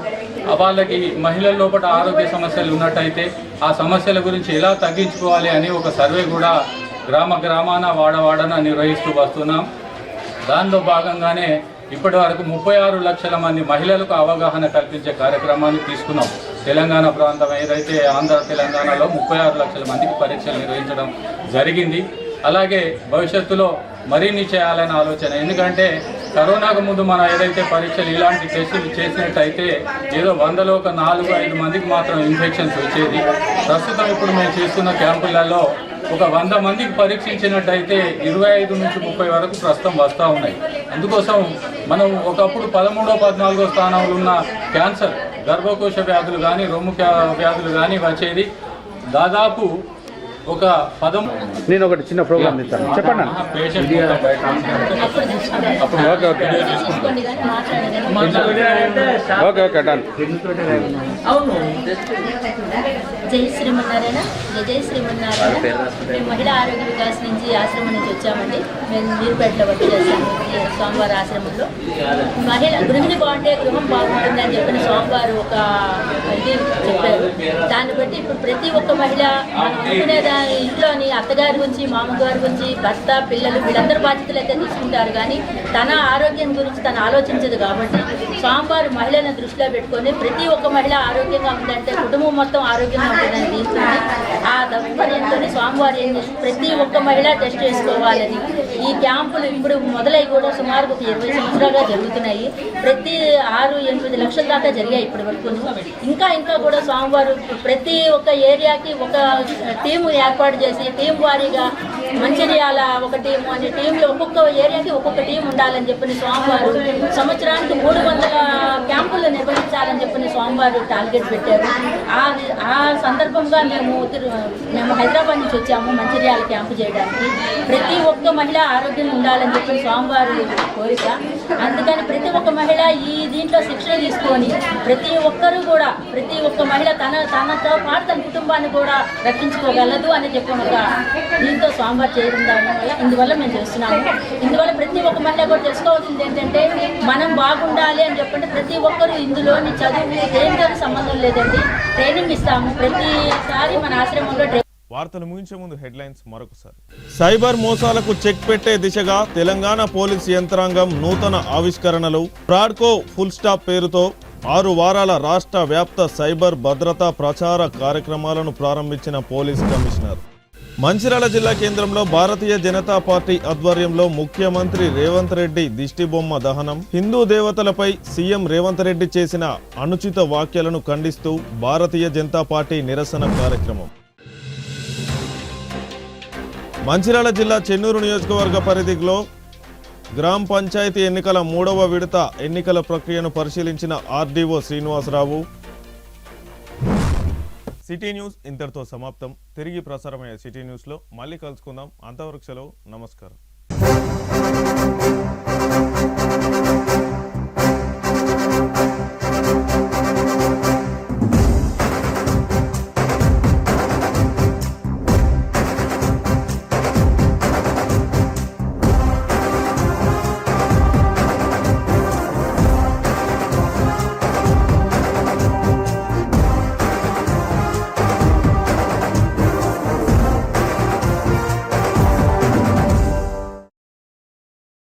వాళ్ళకి మహిళల లోపల ఆరోగ్య సమస్యలు ఉన్నట్టయితే ఆ సమస్యల గురించి ఎలా తగ్గించుకోవాలి అని ఒక సర్వే కూడా గ్రామాన వాడన నిర్వహిస్తూ వస్తున్నాం. దానిలో భాగంగానే ఇప్పటి వరకు 36 లక్షల మంది మహిళలకు అవగాహన కల్పించే కార్యక్రమాన్ని తీసుకున్నాం. తెలంగాణ ప్రాంతం ఏదైతే ఆంధ్ర తెలంగాణలో 36 లక్షల మందికి పరీక్షలు నిర్వహించడం జరిగింది. అలాగే భవిష్యత్తులో మరిన్ని చేయాలనే ఆలోచన, ఎందుకంటే కరోనాకు ముందు మనం ఏదైతే పరీక్షలు ఇలాంటి టెస్టులు చేసినట్టయితే ఏదో 100లో ఒక 4-5 మందికి మాత్రం ఇన్ఫెక్షన్స్ వచ్చేది. ప్రస్తుతం ఇప్పుడు మేము చేస్తున్న క్యాంపులలో ఒక 100 మందికి పరీక్షించినట్టయితే 25 నుంచి 30 వరకు ప్రస్తుతం వస్తూ ఉన్నాయి. అందుకోసం మనం ఒకప్పుడు 13వ 14వ స్థానంలో ఉన్న క్యాన్సర్, గర్భకోశ వ్యాధులు కానీ రొమ్ము వ్యాధులు కానీ వచ్చేది దాదాపు ఒక పదం నేను ఒకటి చిన్న ప్రోగ్రామ్ ఇస్తాను చెప్పండి పేషెంట్ అప్పుడు okay okay okay okay done. అవును జై శ్రీమన్నారాయణ జై శ్రీమన్నారాయణ. మేము మహిళా ఆరోగ్య వికాస్ నుంచి ఆశ్రమం నుంచి వచ్చామండి. మేము మీరుపేటలో వర్క్ చేస్తాము స్వామివారి ఆశ్రమంలో. గృహిణి బాగుంటే గృహం బాగుంటుంది అని చెప్పిన స్వామివారు ఒక ఇది చెప్పారు. దాన్ని బట్టి ఇప్పుడు ప్రతి ఒక్క మహిళ మనం అనుకునే ఇంట్లోని అత్తగారి గురించి మామగారి గురించి భర్త పిల్లలు వీళ్ళందరూ బాధ్యతలు అయితే తీసుకుంటారు, కానీ తన ఆరోగ్యం గురించి తను ఆలోచించదు. కాబట్టి స్వామివారు మహిళలను దృష్టిలో పెట్టుకొని ప్రతి ఒక్క మహిళ ఆరోగ్యంగా ఉందంటే కుటుంబం మొత్తం ఆరోగ్యంగా ఉంటుందని తీసుకుని ఆ దౌర్పర్యంతో స్వామివారు ఏం చేసి ప్రతి ఒక్క మహిళ టెస్ట్ చేసుకోవాలని ఈ క్యాంపులు ఇప్పుడు మొదలై కూడా సుమారు ఒక 20 సంవత్సరాలుగా జరుగుతున్నాయి. ప్రతి 6-8 లక్షల దాకా జరిగాయి ఇప్పటి వరకు. ఇంకా కూడా స్వామివారు ప్రతి ఒక్క ఏరియాకి ఒక టీము ఏర్పాటు చేసి టీం వారీగా మంచిర్యాల ఒక టీము అనే టీంలో ఒక్కొక్క ఏరియాకి ఒక్కొక్క టీం ఉండాలని చెప్పిన స్వామివారు సంవత్సరానికి 300 క్యాంపులు నిర్వహించాలని చెప్పిన స్వామివారు టార్గెట్ పెట్టారు. ఆ సందర్భంగా మేము హైదరాబాద్ నుంచి వచ్చాము మంచిర్యాల క్యాంపు చేయడానికి. ప్రతి ఒక్క మహిళ ఆరోగ్యంగా ఉండాలని చెప్పిన స్వామివారు కోరిక. అందుకని ప్రతి ఒక్క మహిళ ఈ దీంట్లో శిక్షణ తీసుకొని ప్రతి ఒక్క మహిళ తనతో పాటు తన కుటుంబాన్ని కూడా రక్షించుకోగలదు అని చెప్పిన ఒక దీంతో స్వామివారు చేయడం వల్ల ఇందువల్ల మేము చేస్తున్నాము. ఇందువల్ల ప్రతి ఒక్క మహిళ కూడా తెలుసుకోవాల్సింది ఏంటంటే మనం బాగుండాలి అని చెప్పంటే ప్రతి ఒక్కరు ఇందులోని చదువు దేనితో సంబంధం లేదండి. ట్రైనింగ్ ఇస్తాము ప్రతిసారి మన ఆశ్రమంలో. వార్తలు ముగించే ముందు హెడ్లైన్స్ మరొకసారి. సైబర్ మోసాలకు చెక్ పెట్టే దిశగా తెలంగాణ పోలీస్ యంత్రాంగం నూతన ఆవిష్కరణలు. ఫ్రాడ్కో ఫుల్ స్టాప్ పేరుతో 6 వారాల రాష్ట్ర వ్యాప్త సైబర్ భద్రతా ప్రచార కార్యక్రమాలను ప్రారంభించిన పోలీస్ కమిషనర్. మంచిర్యాల జిల్లా కేంద్రంలో భారతీయ జనతా పార్టీ ఆధ్వర్యంలో ముఖ్యమంత్రి రేవంత్ రెడ్డి దిష్టిబొమ్మ దహనం. హిందూ దేవతలపై సీఎం రేవంత్ రెడ్డి చేసిన అనుచిత వ్యాఖ్యలను ఖండిస్తూ భారతీయ జనతా పార్టీ నిరసన కార్యక్రమం. మంచిర్యాల జిల్లా చెన్నూరు నియోజకవర్గ పరిధిలో గ్రామ పంచాయతీ ఎన్నికల 3వ విడత ఎన్నికల ప్రక్రియను పరిశీలించిన ఆర్డీఓ శ్రీనివాసరావు. సిటీ న్యూస్ ఇంతటితో సమాప్తం. తిరిగి ప్రసారమయ్యే సిటీ న్యూస్లో మళ్ళీ కలుసుకుందాం. అంతవరకు సెలవు. నమస్కారం.